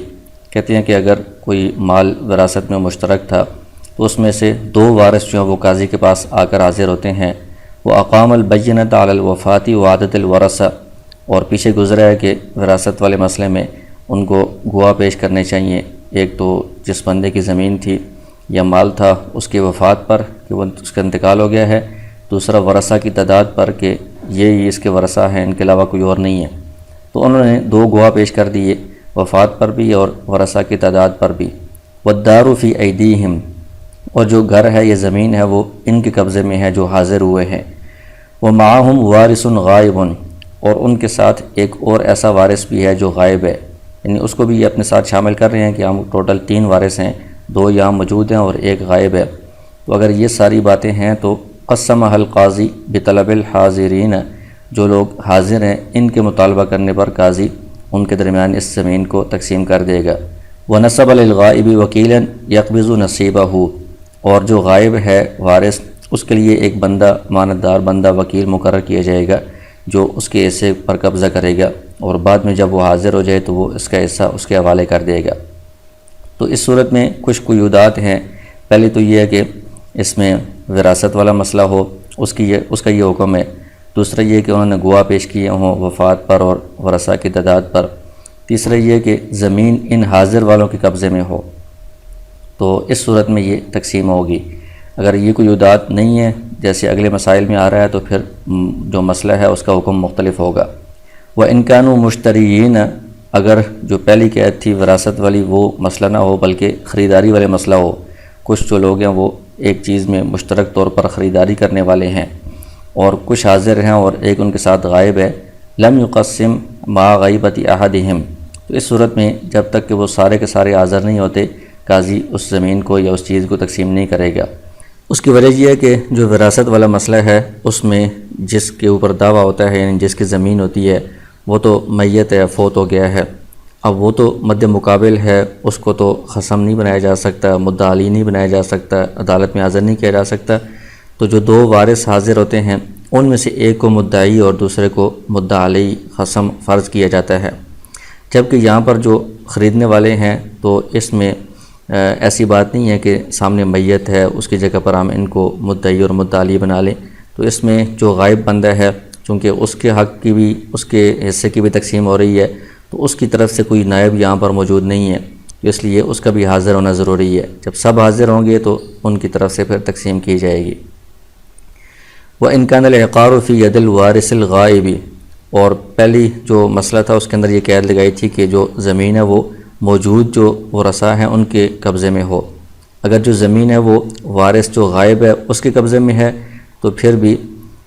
کہتے ہیں کہ اگر کوئی مال وراثت میں مشترک تھا تو اس میں سے 2 وارث جو ہیں وہ قاضی کے پاس آ کر حاضر ہوتے ہیں، وَأَقَامَ الْبَيِّنَةَ عَلَى الْوَفَاةِ وَعَدَدِ الْوَرَثَةِ، اور پیچھے گزرا ہے کہ وراثت والے مسئلے میں ان کو گواہ پیش کرنے چاہیے، ایک تو جس بندے کی زمین تھی یا مال تھا اس کے وفات پر کہ وہ اس کا انتقال ہو گیا ہے، دوسرا ورثہ کی تعداد پر کہ یہ اس کے ورثہ ہیں، ان کے علاوہ کوئی اور نہیں ہے۔ تو انہوں نے 2 گواہ پیش کر دیے، وفات پر بھی اور ورثہ کی تعداد پر بھی۔ وَالدَّارُ فِي أَيْدِيهِمْ، اور جو گھر ہے یا زمین ہے وہ ان کے قبضے میں ہے جو حاضر ہوئے ہیں۔ وَمَعَهُمْ وَارِثٌ غَائِبٌ، اور ان کے ساتھ ایک اور ایسا وارث بھی ہے جو غائب ہے، یعنی اس کو بھی یہ اپنے ساتھ شامل کر رہے ہیں کہ ہم ٹوٹل 3 وارث ہیں، 2 یہاں موجود ہیں اور ایک غائب ہے۔ تو اگر یہ ساری باتیں ہیں تو قسمها القاضی بطلب الحاضرین، جو لوگ حاضر ہیں ان کے مطالبہ کرنے پر قاضی ان کے درمیان اس زمین کو تقسیم کر دے گا۔ وَنَصَبَ لِلْغَائِبِ وَكِيلًا يَقْبِضُ نَصِيبَهُ، اور جو غائب ہے وارث اس کے لیے ایک بندہ، ماندار بندہ وکیل مقرر کیا جائے گا جو اس کے حصے پر قبضہ کرے گا، اور بعد میں جب وہ حاضر ہو جائے تو وہ اس کا حصہ اس کے حوالے کر دے گا۔ تو اس صورت میں کچھ قیودات ہیں۔ پہلے تو یہ ہے کہ اس میں وراثت والا مسئلہ ہو، اس کا یہ حکم ہے۔ دوسرا یہ کہ انہوں نے گواہ پیش کیے ہوں وفات پر اور ورثہ کی تعداد پر۔ تیسرا یہ کہ زمین ان حاضر والوں کے قبضے میں ہو، تو اس صورت میں یہ تقسیم ہوگی۔ اگر یہ قیودات نہیں ہے جیسے اگلے مسائل میں آ رہا ہے تو پھر جو مسئلہ ہے اس کا حکم مختلف ہوگا۔ وَإِنْ كَانُوا مُشْتَرِيِّينَ، اگر جو پہلی قید تھی وراثت والی وہ مسئلہ نہ ہو بلکہ خریداری والے مسئلہ ہو، کچھ جو لوگ ہیں وہ ایک چیز میں مشترک طور پر خریداری کرنے والے ہیں اور کچھ حاضر ہیں اور ایک ان کے ساتھ غائب ہے، لم يقسم مع غیبت احدہم، تو اس صورت میں جب تک کہ وہ سارے کے سارے حاضر نہیں ہوتے، قاضی اس زمین کو یا اس چیز کو تقسیم نہیں کرے گا۔ اس کی وجہ یہ ہے کہ جو وراثت والا مسئلہ ہے اس میں جس کے اوپر دعویٰ ہوتا ہے، یعنی جس کی زمین ہوتی ہے، وہ تو میت ہے، فوت ہو گیا ہے، اب وہ تو مد مقابل ہے، اس کو تو خصم نہیں بنایا جا سکتا، مدعا علی نہیں بنایا جا سکتا، عدالت میں حاضر نہیں کیا جا سکتا۔ تو جو دو وارث حاضر ہوتے ہیں ان میں سے ایک کو مدعی اور دوسرے کو مدعا علی خصم فرض کیا جاتا ہے۔ جبکہ یہاں پر جو خریدنے والے ہیں تو اس میں ایسی بات نہیں ہے کہ سامنے میت ہے، اس کی جگہ پر ہم ان کو مدعی اور مدعا علی بنا لیں۔ تو اس میں جو غائب بندہ ہے، چونکہ اس کے حق کی بھی، اس کے حصے کی بھی تقسیم ہو رہی ہے، تو اس کی طرف سے کوئی نائب یہاں پر موجود نہیں ہے، اس لیے اس کا بھی حاضر ہونا ضروری ہے۔ جب سب حاضر ہوں گے تو ان کی طرف سے پھر تقسیم کی جائے گی۔ وَإِنْ كَانَ الْعِقَارُ فِي يَدِ الْوَارِثِ الْغَائِبِ، اور پہلی جو مسئلہ تھا اس کے اندر یہ قید لگائی تھی کہ جو زمین ہے وہ موجود جو ورثاء ہیں ان کے قبضے میں ہو۔ اگر جو زمین ہے وہ وارث جو غائب ہے اس کے قبضے میں ہے تو پھر بھی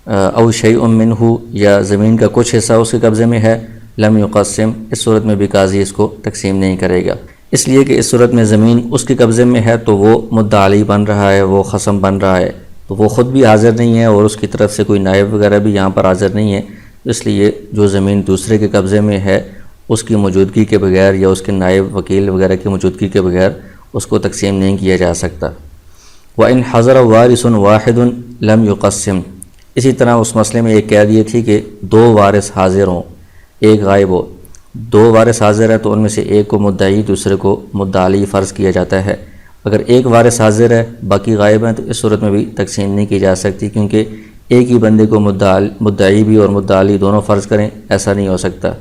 او شیء منہ، یا زمین کا کچھ حصہ اس کے قبضے میں ہے، لم یقسم، اس صورت میں بھی قاضی اس کو تقسیم نہیں کرے گا، اس لیے کہ اس صورت میں زمین اس کے قبضے میں ہے تو وہ مدعا علی بن رہا ہے، وہ خصم بن رہا ہے، تو وہ خود بھی حاضر نہیں ہے اور اس کی طرف سے کوئی نائب وغیرہ بھی یہاں پر حاضر نہیں ہے، اس لیے جو زمین دوسرے کے قبضے میں ہے اس کی موجودگی کے بغیر یا اس کے نائب وکیل وغیرہ کی موجودگی کے بغیر اس کو تقسیم نہیں کیا جا سکتا۔ وَإِنْ حَضَرَ وَارِثٌ وَاحِدٌ لَمْ يُقَسِّمْ، اسی طرح اس مسئلے میں ایک قید یہ تھی کہ دو وارث حاضر ہوں، ایک غائب ہو، دو وارث حاضر ہے تو ان میں سے ایک کو مدعی دوسرے کو مدعا علی فرض کیا جاتا ہے۔ اگر ایک وارث حاضر ہے باقی غائب ہیں تو اس صورت میں بھی تقسیم نہیں کی جا سکتی، کیونکہ ایک ہی بندے کو مدعی بھی اور مدعا علی دونوں فرض کریں ایسا نہیں ہو سکتا،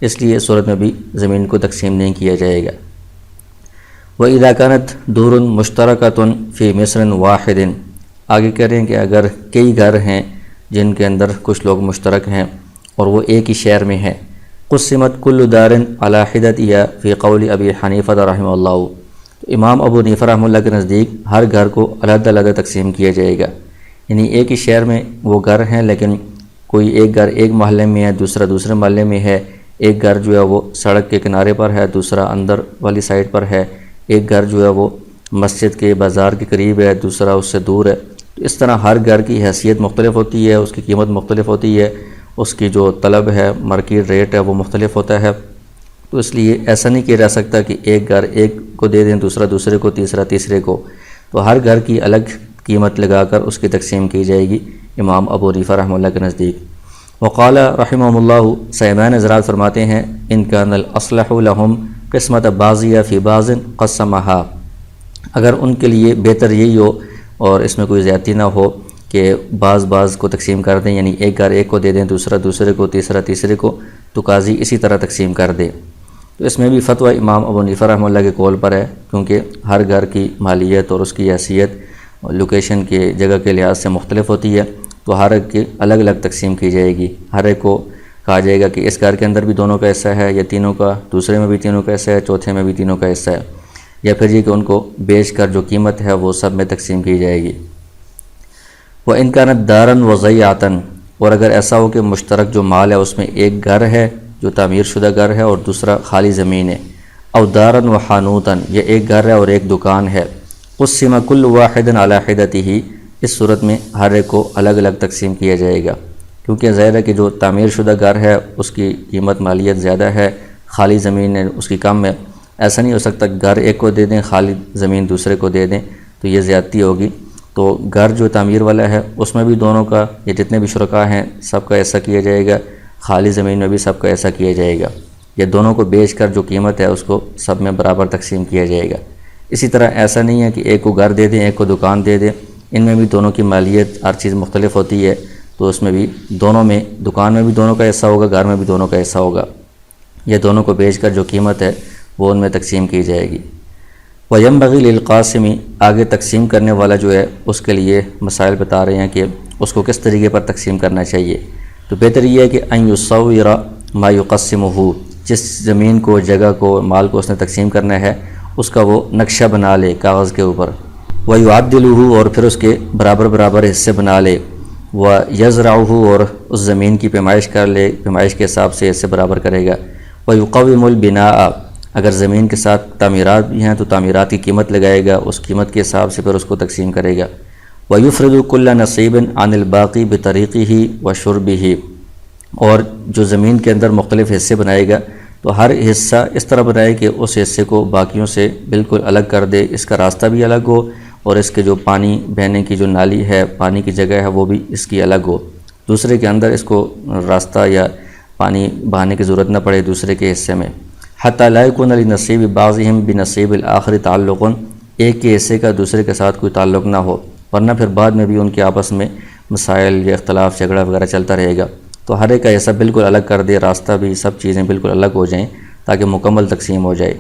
اس لیے اس صورت میں بھی زمین کو تقسیم نہیں کیا جائے گا۔ وَإِذَا كَانَتْ دُورٌ مُشْتَرَكَةٌ فِي مِصْرٍ وَاحِدٍ، آگے کہہ رہے ہیں کہ اگر کئی گھر ہیں جن کے اندر کچھ لوگ مشترک ہیں اور وہ ایک ہی شہر میں ہیں، قسمت کل دار علی حدتها فی قول ابی حنیفہ رحمہ اللہ، تو امام ابو حنیفہ رحمہ اللہ کے نزدیک ہر گھر کو علیحدہ علیحدہ تقسیم کیا جائے گا، یعنی ایک ہی شہر میں وہ گھر ہیں لیکن کوئی ایک گھر ایک محلے میں ہے، دوسرا دوسرے محلے میں ہے، ایک گھر جو ہے وہ سڑک کے کنارے پر ہے، دوسرا اندر والی سائڈ پر ہے، ایک گھر جو ہے وہ مسجد کے بازار کے قریب ہے، دوسرا اس سے دور ہے، تو اس طرح ہر گھر کی حیثیت مختلف ہوتی ہے، اس کی قیمت مختلف ہوتی ہے، اس کی جو طلب ہے مارکیٹ ریٹ ہے وہ مختلف ہوتا ہے، تو اس لیے ایسا نہیں کیا جا سکتا کہ ایک گھر ایک کو دے دیں، دوسرا دوسرے کو، تیسرا تیسرے کو، تو ہر گھر کی الگ قیمت لگا کر اس کی تقسیم کی جائے گی امام ابو حنیفہ رحمہ اللہ کے نزدیک۔ وقال رحمہ اللہ، سیمان حضرات فرماتے ہیں، ان کان الاصلح لهم قسمت بعضیہ فی بعض قسمها، اگر ان کے لیے بہتر یہی ہو اور اس میں کوئی زیادتی نہ ہو کہ بعض کو تقسیم کر دیں، یعنی ایک گھر ایک کو دے دیں، دوسرا دوسرے کو، تیسرا تیسرے کو، تو قاضی اسی طرح تقسیم کر دے۔ تو اس میں بھی فتویٰ امام ابو حنیفہ رحمہ اللہ کے قول پر ہے، کیونکہ ہر گھر کی مالیت اور اس کی حیثیت لوکیشن کے جگہ کے لحاظ سے مختلف ہوتی ہے، تو ہر ایک کی الگ الگ تقسیم کی جائے گی، ہر ایک کو کہا جائے گا کہ اس گھر کے اندر بھی دونوں کا حصہ ہے یا تینوں کا، دوسرے میں بھی تینوں کا حصہ ہے، چوتھے میں بھی تینوں کا حصہ ہے، یا پھر یہ کہ ان کو بیچ کر جو قیمت ہے وہ سب میں تقسیم کی جائے گی۔ وَإِنْ كَانَتْ دَارًا وَضَيْعَةً، اور اگر ایسا ہو کہ مشترک جو مال ہے اس میں ایک گھر ہے جو تعمیر شدہ گھر ہے اور دوسرا خالی زمین ہے، او دارًا وحانوتاً، یا ایک گھر ہے اور ایک دکان ہے، قسم کل واحد علی حدتہ، اس صورت میں ہر ایک کو الگ الگ تقسیم کیا جائے گا، کیونکہ ظاہر ہے کہ جو تعمیر شدہ گھر ہے اس کی قیمت مالیت زیادہ ہے، خالی زمین ہے اس کی کم ہے، ایسا نہیں ہو سکتا گھر ایک کو دے دیں خالی زمین دوسرے کو دے دیں، تو یہ زیادتی ہوگی۔ تو گھر جو تعمیر والا ہے اس میں بھی دونوں کا، یا جتنے بھی شرکاء ہیں سب کا ایسا کیا جائے گا، خالی زمین میں بھی سب کا ایسا کیا جائے گا، یا دونوں کو بیچ کر جو قیمت ہے اس کو سب میں برابر تقسیم کیا جائے گا۔ اسی طرح ایسا نہیں ہے کہ ایک کو گھر دے دیں ایک کو دکان دے دیں، ان میں بھی دونوں کی مالیت ہر چیز مختلف ہوتی ہے، تو اس میں بھی دونوں میں، دکان میں بھی دونوں کا حصہ ہوگا، گھر میں بھی دونوں کا حصہ ہوگا، یا دونوں کو بیچ کر جو قیمت ہے وہ ان میں تقسیم کی جائے گی۔ وَيَنْبَغِي لِلْقَاسِمِ، آگے تقسیم کرنے والا جو ہے اس کے لیے مسائل بتا رہے ہیں کہ اس کو کس طریقے پر تقسیم کرنا چاہیے، تو بہتر یہ ہے کہ أَن يُصَوِّرَ مَا يُقَسِّمُهُ، جس زمین کو، جگہ کو، مال کو اس نے تقسیم کرنا ہے اس کا وہ نقشہ بنا لے کاغذ کے اوپر، وَيُعَدِّلُهُ، اور پھر اس کے برابر برابر حصے بنا لے، وَيَزْرَعُهُ، اور اس زمین کی پیمائش کر لے، پیمائش کے حساب سے حصے برابر کرے گا، وَيُقَوِّمُ الْبِنَاءَ، اگر زمین کے ساتھ تعمیرات بھی ہیں تو تعمیرات کی قیمت لگائے گا، اس قیمت کے حساب سے پھر اس کو تقسیم کرے گا۔ وَيُفْرِدُ كُلَّ نَصِيبٍ عَنِ الْبَاقِي بِطَرِيقِهِ وَشُرْبِهِ، اور جو زمین کے اندر مختلف حصے بنائے گا تو ہر حصہ اس طرح بنائے کہ اس حصے کو باقیوں سے بالکل الگ کر دے، اس کا راستہ بھی الگ ہو اور اس کے جو پانی بہنے کی جو نالی ہے، پانی کی جگہ ہے، وہ بھی اس کی الگ ہو، دوسرے کے اندر اس کو راستہ یا پانی بہانے کی ضرورت نہ پڑے دوسرے کے حصے میں۔ حتی لا یکون لنصیب بعضهم بنصیب الآخر تعلق، ایک کے حصے کا دوسرے کے ساتھ کوئی تعلق نہ ہو، ورنہ پھر بعد میں بھی ان کے آپس میں مسائل یا اختلاف جھگڑا وغیرہ چلتا رہے گا۔ تو ہر ایک کا حصہ بالکل الگ کر دے، راستہ بھی، سب چیزیں بالکل الگ ہو جائیں تاکہ مکمل تقسیم ہو جائے۔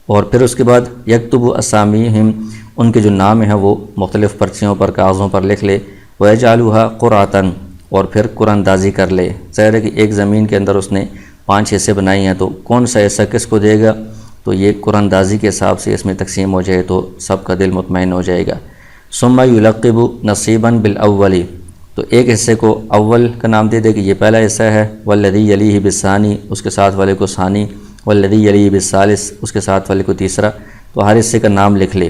اور پھر اس کے بعد یکتب اسامیہم، ان کے جو نام ہیں وہ مختلف پرچیوں پر، کاغذوں پر لکھ لے، وَيَجْعَلُهَا قُرْعَةً، اور پھر قرآن اندازی کر لے۔ ظاہر ہے کہ ایک زمین کے اندر اس نے 5 حصے بنائی ہیں تو کون سا حصہ کس کو دے گا، تو یہ قرآن اندازی کے حساب سے اس میں تقسیم ہو جائے تو سب کا دل مطمئن ہو جائے گا۔ ثم یلقب نصیبا بالاول، تو ایک حصے کو اول کا نام دے دے کہ یہ پہلا حصہ ہے، والذی یلیہ بالثانی، اس کے ساتھ والے کو ثانی، والذی یلیہ بالثالث، اس کے ساتھ والے کو تیسرا، تو ہر حصے کا نام لکھ لے۔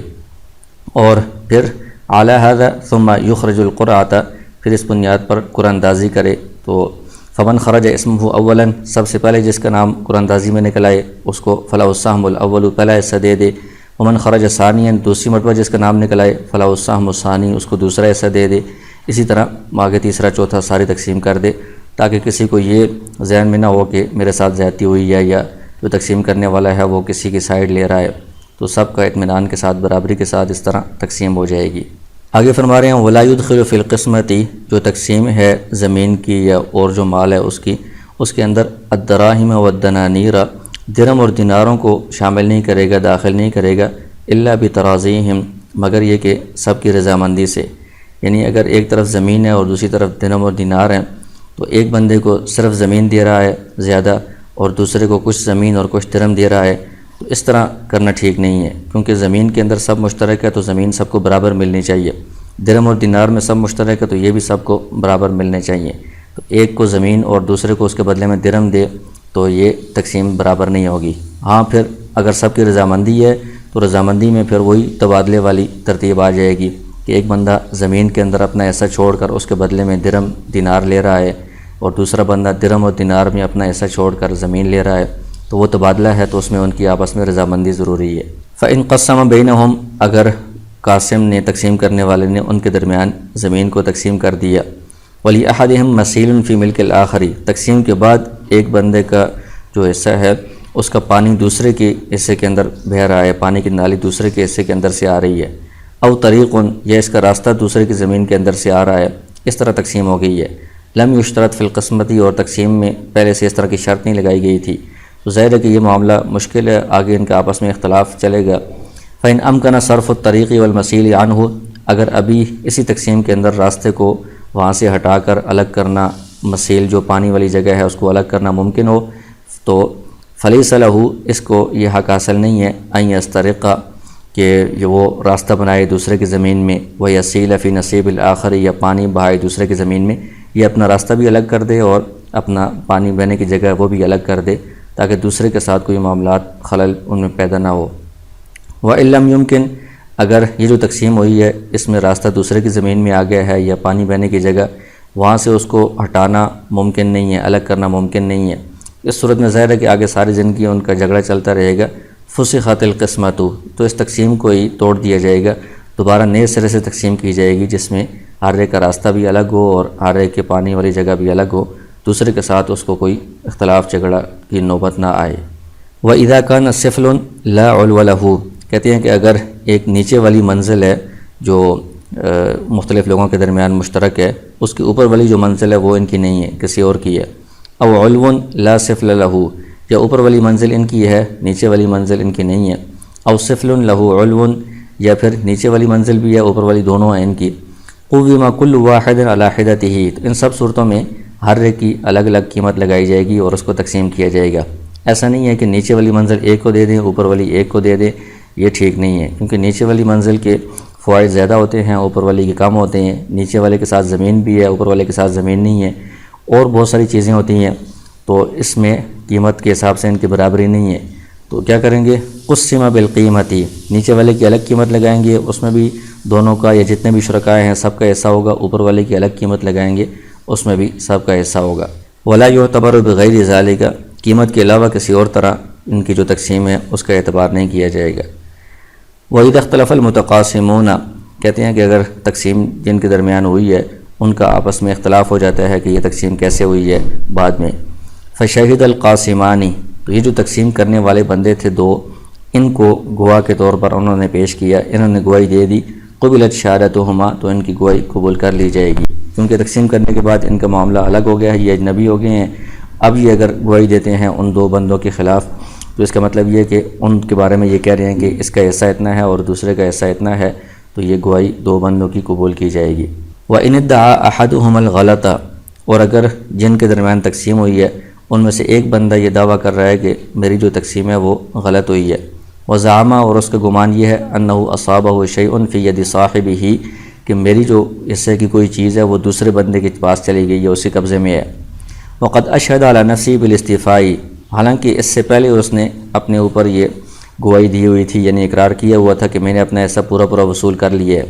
اور پھر اعلی ھذا ثم یخرج القرعۃ، پھر اس بنیاد پر قرآن اندازی کرے۔ تو فمن خرج اسمہ اولا، سب سے پہلے جس کا نام قرآن اندازی میں نکل آئے اس کو فلہ السہم الاول، پہلا حصہ دے دے۔ ومن خرج ثانیا، دوسری مرتبہ جس کا نام نکل آئے فلہ السہم الثانی، اس کو دوسرا حصہ دے دے۔ اسی طرح آگے تیسرا چوتھا ساری تقسیم کر دے تاکہ کسی کو یہ ذہن میں نہ ہو کہ میرے ساتھ زیادتی ہوئی ہے یا جو تقسیم کرنے والا ہے وہ کسی کی سائیڈ لے رہا ہے، تو سب کا اطمینان کے ساتھ، برابری کے ساتھ اس طرح تقسیم ہو جائے گی۔ آگے فرما رہے ہیں وَلَا يُدْخِلُ فِي الْقِسْمَةِ، جو تقسیم ہے زمین کی یا اور جو مال ہے اس کے اندر الدراہم والدنانیر، درہم اور دیناروں کو شامل نہیں کرے گا، داخل نہیں کرے گا، الا بترازیہم، مگر یہ کہ سب کی رضامندی سے۔ یعنی اگر ایک طرف زمین ہے اور دوسری طرف درہم اور دینار ہیں تو ایک بندے کو صرف زمین دے رہا ہے زیادہ اور دوسرے کو کچھ زمین اور کچھ درہم دے رہا ہے، تو اس طرح کرنا ٹھیک نہیں ہے، کیونکہ زمین کے اندر سب مشترک ہے تو زمین سب کو برابر ملنی چاہیے، درہم اور دینار میں سب مشترک ہے تو یہ بھی سب کو برابر ملنے چاہیے۔ تو ایک کو زمین اور دوسرے کو اس کے بدلے میں درہم دے تو یہ تقسیم برابر نہیں ہوگی۔ ہاں پھر اگر سب کی رضامندی ہے تو رضامندی میں پھر وہی تبادلے والی ترتیب آ جائے گی کہ ایک بندہ زمین کے اندر اپنا حصہ چھوڑ کر اس کے بدلے میں درہم دینار لے رہا ہے اور دوسرا بندہ درہم اور دینار میں اپنا حصہ چھوڑ کر زمین لے رہا ہے، تو وہ تبادلہ ہے تو اس میں ان کی آپس میں رضامندی ضروری ہے۔ فَإِن قَسَّمَ بَيْنَهُمْ، اگر قاسم نے، تقسیم کرنے والے نے ان کے درمیان زمین کو تقسیم کر دیا، وَلِأَحَدِهِمْ مَسِيلٌ فِي مِلْكِ الْآخَرِ، تقسیم کے بعد ایک بندے کا جو حصہ ہے اس کا پانی دوسرے کے حصے کے اندر بہہ رہا ہے، پانی کی نالی دوسرے کے حصے کے اندر سے آ رہی ہے، او طریق، یا اس کا راستہ دوسرے کی زمین کے اندر سے آ رہا ہے، اس طرح تقسیم ہو گئی ہے۔ لم یشترط فی القسمتی، اور تقسیم میں پہلے سے اس طرح کی شرط نہیں لگائی گئی تھی، تو ظاہر ہے کہ یہ معاملہ مشکل ہے، آگے ان کا آپس میں اختلاف چلے گا۔ فَإِنْ أَمْكَنَ صَرْفُ الطَّرِيقِ وَالْمَسِيلِ عَنْهُ، اگر ابھی اسی تقسیم کے اندر راستے کو وہاں سے ہٹا کر الگ کرنا، مسیل جو پانی والی جگہ ہے اس کو الگ کرنا ممکن ہو، تو فَلَيْسَ لَهُ، اس کو یہ حق حاصل نہیں ہے، أَنْ يَسْتَرِقَ، کہ وہ راستہ بنائے دوسرے کی زمین میں، وَيَسِيلَ فِي نَصِيبِ الْآخَرِ، یا پانی بہائے دوسرے کی زمین میں، یہ اپنا راستہ بھی الگ کر دے اور اپنا پانی بہنے کی جگہ وہ بھی الگ کر دے تاکہ دوسرے کے ساتھ کوئی معاملات خلل ان میں پیدا نہ ہو۔ وَإِن لَمْ يُمْكِن، اگر یہ جو تقسیم ہوئی ہے اس میں راستہ دوسرے کی زمین میں آ گیا ہے یا پانی بہنے کی جگہ وہاں سے اس کو ہٹانا ممکن نہیں ہے، الگ کرنا ممکن نہیں ہے، اس صورت میں ظاہر ہے کہ آگے ساری زندگی ان کا جھگڑا چلتا رہے گا۔ فُسِخَتِ الْقِسْمَةُ، تو اس تقسیم کو ہی توڑ دیا جائے گا، دوبارہ نئے سرے سے تقسیم کی جائے گی جس میں ہر ایک کا راستہ بھی الگ ہو اور ہر ایک کے پانی والی جگہ بھی الگ ہو، دوسرے کے ساتھ اس کو کوئی اختلاف جھگڑا کی نوبت نہ آئے۔ وَإِذَا كَانَ سِفْلٌ لَا عُلْوَ لَهُ، کہتے ہیں کہ اگر ایک نیچے والی منزل ہے جو مختلف لوگوں کے درمیان مشترک ہے، اس کے اوپر والی جو منزل ہے وہ ان کی نہیں ہے، کسی اور کی ہے، او علو لا سفل لہو، یا اوپر والی منزل ان کی ہے، نیچے والی منزل ان کی نہیں ہے، او سفل لہو علو، یا پھر نیچے والی منزل بھی ہے اوپر والی دونوں ہیں ان کی، قوّم کل واحد علی حدتہ، تو ان سب صورتوں میں ہر ایک کی الگ الگ قیمت لگائی جائے گی اور اس کو تقسیم کیا جائے گا۔ ایسا نہیں ہے کہ نیچے والی منزل ایک کو دے دیں اوپر والی ایک کو دے دیں، یہ ٹھیک نہیں ہے، کیونکہ نیچے والی منزل کے فوائد زیادہ ہوتے ہیں، اوپر والے کے کم ہوتے ہیں، نیچے والے کے ساتھ زمین بھی ہے اوپر والے کے ساتھ زمین نہیں ہے، اور بہت ساری چیزیں ہوتی ہیں، تو اس میں قیمت کے حساب سے ان کی برابری نہیں ہے، تو کیا کریں گے؟ قسم بالقیمتی، نیچے والے کی الگ قیمت لگائیں گے، اس میں بھی دونوں کا یا جتنے بھی شرکائے ہیں سب کا حصہ ہوگا، اوپر والے کی الگ قیمت لگائیں گے، اس میں بھی سب کا حصہ ہوگا۔ ولا یعتبر بغیر ذالک، قیمت کے علاوہ کسی اور طرح ان کی جو تقسیم ہے اس کا اعتبار نہیں کیا جائے گا۔ وَإِذَا اخْتَلَفَ الْمُتَقَاسِمُونَ، کہتے ہیں کہ اگر تقسیم جن کے درمیان ہوئی ہے ان کا آپس میں اختلاف ہو جاتا ہے کہ یہ تقسیم کیسے ہوئی ہے بعد میں، فَشَهِدَ الْقَاسِمَانِ، تو یہ جو تقسیم کرنے والے بندے تھے دو، ان کو گواہ کے طور پر انہوں نے پیش کیا، انہوں نے گواہی دے دی، قُبِلَتْ شَهَادَتُهُمَا، تو ان کی گواہی قبول کر لی جائے گی، کیونکہ تقسیم کرنے کے بعد ان کا معاملہ الگ ہو گیا ہے، یہ اجنبی ہو گئے ہیں۔ اب یہ اگر گواہی دیتے ہیں ان دو بندوں کے خلاف تو اس کا مطلب یہ کہ ان کے بارے میں یہ کہہ رہے ہیں کہ اس کا حصہ اتنا ہے اور دوسرے کا حصہ اتنا ہے، تو یہ گواہی دو بندوں کی قبول کی جائے گی۔ وَإِنِ ادَّعَىٰ أَحَدُهُمَ الْغَلَطَ، اور اگر جن کے درمیان تقسیم ہوئی ہے ان میں سے ایک بندہ یہ دعویٰ کر رہا ہے کہ میری جو تقسیم ہے وہ غلط ہوئی ہے، وَزَعَمَ، اور اس کا گمان یہ ہے، أَنَّهُ أَصَابَهُ شَيْءٌ فِي يَدِ صَاحِبِهِ، کہ میری جو حصے کی کوئی چیز ہے وہ دوسرے بندے کے پاس چلی گئی یا اسی قبضے میں ہے۔ وَقَدْ أَشْهَدَ عَلَى نَفْسِهِ بِالِاسْتِفَاءِ، حالانکہ اس سے پہلے اس نے اپنے اوپر یہ گواہی دی ہوئی تھی، یعنی اقرار کیا ہوا تھا کہ میں نے اپنا حصہ پورا وصول کر لیا ہے،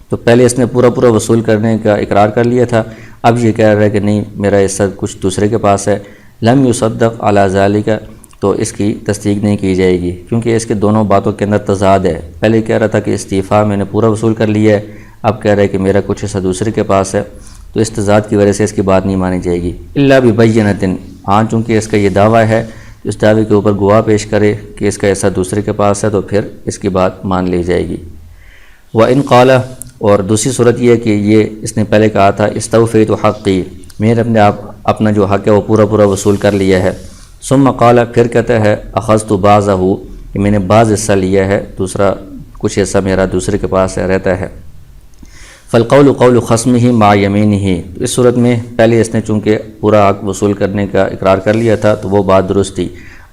تو پہلے اس نے پورا وصول کرنے کا اقرار کر لیا تھا، اب یہ کہہ رہا ہے کہ نہیں میرا حصہ کچھ دوسرے کے پاس ہے۔ لم يصدق على ذلك، تو اس کی تصدیق نہیں کی جائے گی، کیونکہ اس کے دونوں باتوں کے اندر تضاد ہے۔ پہلے کہہ رہا تھا کہ استعفا میں نے پورا وصول کر لیا ہے، اب کہہ رہا ہے کہ میرا کچھ حصہ دوسرے کے پاس ہے، تو اس تضاد کی وجہ سے اس کی بات نہیں مانی جائے گی۔ الا ببینۃ، ہاں چونکہ اس کا یہ دعویٰ ہے، اس دعوے کے اوپر گواہ پیش کرے کہ اس کا حصہ دوسرے کے پاس ہے، تو پھر اس کی بات مان لی جائے گی۔ وَإِنْ قَالَ، اور دوسری صورت یہ ہے کہ یہ اس نے پہلے کہا تھا استوفیت حقی، میں نے اپنا جو حق ہے وہ پورا وصول کر لیا ہے، ثم قال، پھر کہتا ہے اخذت بعضہ، کہ میں نے بعض حصہ لیا ہے، دوسرا کچھ حصہ میرا دوسرے کے پاس رہتا ہے۔ فالقول قول خصمہ مع یمینہ، تو اس صورت میں پہلے اس نے چونکہ پورا حق وصول کرنے کا اقرار کر لیا تھا تو وہ بات درست تھی،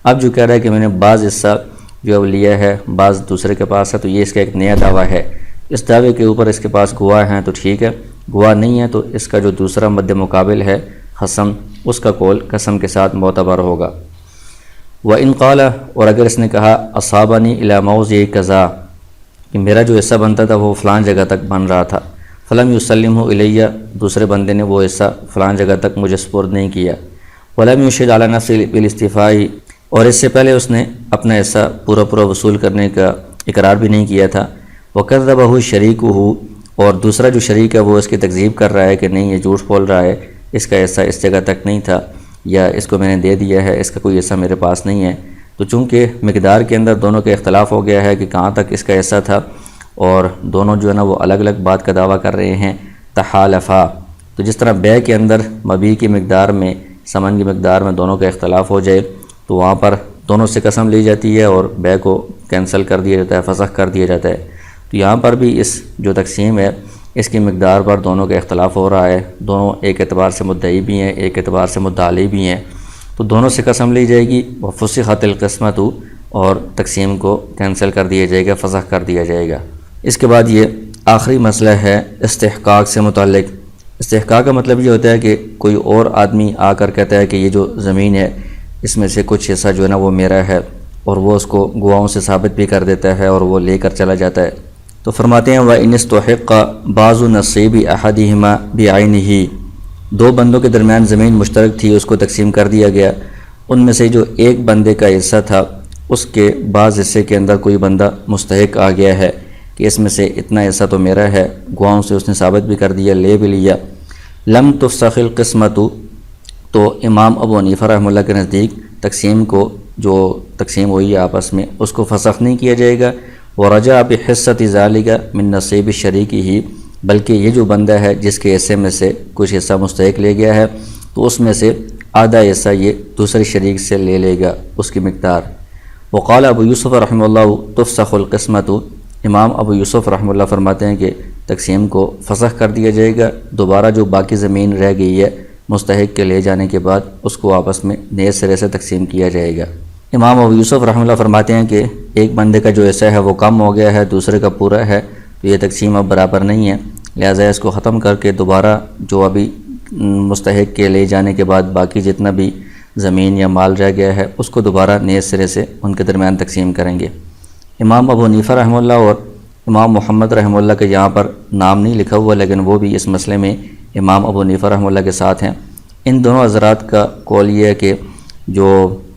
اب جو کہہ رہا ہے کہ میں نے بعض حصہ جو اب لیا ہے بعض دوسرے کے پاس ہے، تو یہ اس کا ایک نیا دعویٰ ہے۔ اس دعوے کے اوپر اس کے پاس گواہ ہیں تو ٹھیک ہے، گواہ نہیں ہے تو اس کا جو دوسرا مد مقابل ہے خصم، اس کا قول قسم کے ساتھ معتبر ہوگا۔ وَإِنْ قَالَ، اور اگر اس نے کہا اصابنی الی موضع کذا، کہ میرا جو حصہ بنتا تھا وہ فلان جگہ تک بن رہا تھا، فلم یسلمہ الیہ، دوسرے بندے نے وہ حصہ فلان جگہ تک مجھے سپرد نہیں کیا، ولم یشہد علی نفسہ بالاستیفاء، اور اس سے پہلے اس نے اپنا حصہ پورا وصول کرنے کا اقرار بھی نہیں کیا تھا، وکذبہ شریکہ، اور دوسرا جو شریک ہے وہ اس کی تکذیب کر رہا ہے کہ نہیں یہ جھوٹ بول رہا ہے، اس کا حصہ اس جگہ تک نہیں تھا، یا اس کو میں نے دے دیا ہے، اس کا کوئی حصہ میرے پاس نہیں ہے، تو چونکہ مقدار کے اندر دونوں کا اختلاف ہو گیا ہے کہ کہاں تک اس کا حصہ تھا، اور دونوں جو ہے نا وہ الگ الگ بات کا دعویٰ کر رہے ہیں، تحالفا، تو جس طرح بے کے اندر مبیع کی مقدار میں ثمن کی مقدار میں دونوں کا اختلاف ہو جائے تو وہاں پر دونوں سے قسم لی جاتی ہے اور بے کو کینسل کر دیا جاتا ہے، فسخ کر دیا جاتا ہے، تو یہاں پر بھی اس جو تقسیم ہے اس کی مقدار پر دونوں کا اختلاف ہو رہا ہے، دونوں ایک اعتبار سے مدعی بھی ہیں ایک اعتبار سے مدعی بھی ہیں، تو دونوں سے قسم لی جائے گی، وفسخت القسمۃ، اور تقسیم کو کینسل کر دیا جائے گا، فسخ کر دیا جائے گا۔ اس کے بعد یہ آخری مسئلہ ہے استحقاق سے متعلق۔ استحقاق کا مطلب یہ ہوتا ہے کہ کوئی اور آدمی آ کر کہتا ہے کہ یہ جو زمین ہے اس میں سے کچھ حصہ جو ہے نا وہ میرا ہے، اور وہ اس کو گواہوں سے ثابت بھی کر دیتا ہے اور وہ لے کر چلا جاتا ہے، تو فرماتے ہیں وَإِنِ اسْتُحِقَّ بَعْضُ نَصِيبِ أَحَدِهِمَا بِعَيْنِهِ، دو بندوں کے درمیان زمین مشترک تھی، اس کو تقسیم کر دیا گیا، ان میں سے جو ایک بندے کا حصہ تھا اس کے بعض حصے کے اندر کوئی بندہ مستحق آ گیا ہے کہ اس میں سے اتنا حصہ تو میرا ہے، گواہوں سے اس نے ثابت بھی کر دیا، لے بھی لیا، لم تفسخ القسمۃ، تو امام ابو حنیفہ رحمہ اللہ کے نزدیک تقسیم کو جو تقسیم ہوئی ہے آپس میں اس کو فسخ نہیں کیا جائے گا، ورجع بحصۃ ذالک من نصیب شریکہ، بلکہ یہ جو بندہ ہے جس کے حصے میں سے کچھ حصہ مستحق لے گیا ہے تو اس میں سے آدھا حصہ یہ دوسرے شریک سے لے لے گا اس کی مقدار۔ وقال ابو یوسف رحمہ اللہ تفسخ القسمۃ، امام ابو یوسف رحمہ اللہ فرماتے ہیں کہ تقسیم کو فسخ کر دیا جائے گا، دوبارہ جو باقی زمین رہ گئی ہے مستحق کے لے جانے کے بعد اس کو آپس میں نئے سرے سے تقسیم کیا جائے گا۔ امام ابو یوسف رحمہ اللہ فرماتے ہیں کہ ایک بندے کا جو حصہ ہے وہ کم ہو گیا ہے، دوسرے کا پورا ہے، تو یہ تقسیم اب برابر نہیں ہے، لہٰذا اس کو ختم کر کے دوبارہ جو ابھی مستحق کے لے جانے کے بعد باقی جتنا بھی زمین یا مال رہ گیا ہے اس کو دوبارہ نئے سرے سے ان کے درمیان تقسیم کریں گے۔ امام ابو حنیفہ رحمہ اللہ اور امام محمد رحمہ اللہ کے یہاں پر نام نہیں لکھا ہوا، لیکن وہ بھی اس مسئلے میں امام ابو حنیفہ رحمہ اللہ کے ساتھ ہیں۔ ان دونوں حضرات کا قول یہ ہے کہ جو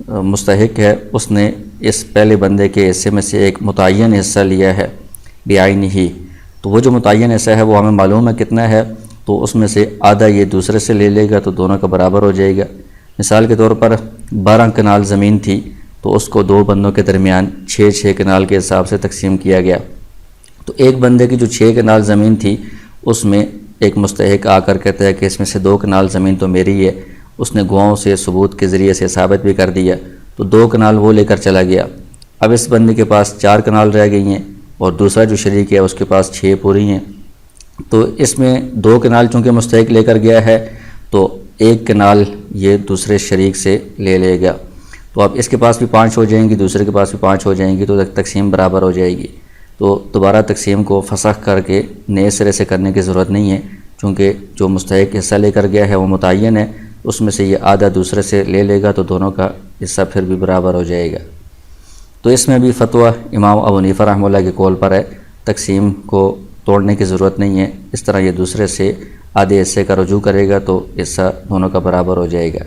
مستحق ہے اس نے اس پہلے بندے کے حصے میں سے ایک متعین حصہ لیا ہے بعینہ ہی، تو وہ جو متعین حصہ ہے وہ ہمیں معلوم ہے کتنا ہے، تو اس میں سے آدھا یہ دوسرے سے لے لے گا تو دونوں کا برابر ہو جائے گا۔ مثال کے طور پر 12 کنال زمین تھی تو اس کو دو بندوں کے درمیان 6 کنال کے حساب سے تقسیم کیا گیا، تو ایک بندے کی جو 6 کنال زمین تھی اس میں ایک مستحق آ کر کہتا ہے کہ اس میں سے 2 کنال زمین تو میری ہے، اس نے گواہوں سے ثبوت کے ذریعے سے ثابت بھی کر دیا، تو 2 کنال وہ لے کر چلا گیا۔ اب اس بندے کے پاس 4 کنال رہ گئی ہیں اور دوسرا جو شریک ہے اس کے پاس 6 پوری ہیں، تو اس میں 2 کنال چونکہ مستحق لے کر گیا ہے تو 1 کنال یہ دوسرے شریک سے لے لے گا، تو اب اس کے پاس بھی 5 ہو جائیں گی، دوسرے کے پاس بھی 5 ہو جائیں گی، تو تقسیم برابر ہو جائے گی۔ تو دوبارہ تقسیم کو فسخ کر کے نئے سرے سے کرنے کی ضرورت نہیں ہے، چونکہ جو مستحق حصہ لے کر گیا ہے وہ متعین ہے، اس میں سے یہ آدھا دوسرے سے لے لے گا تو دونوں کا حصہ پھر بھی برابر ہو جائے گا۔ تو اس میں بھی فتویٰ امام ابو حنیفہ رحمہ اللہ کے قول پر ہے، تقسیم کو توڑنے کی ضرورت نہیں ہے، اس طرح یہ دوسرے سے آدھے حصے کا رجوع کرے گا تو حصہ دونوں کا برابر ہو جائے گا۔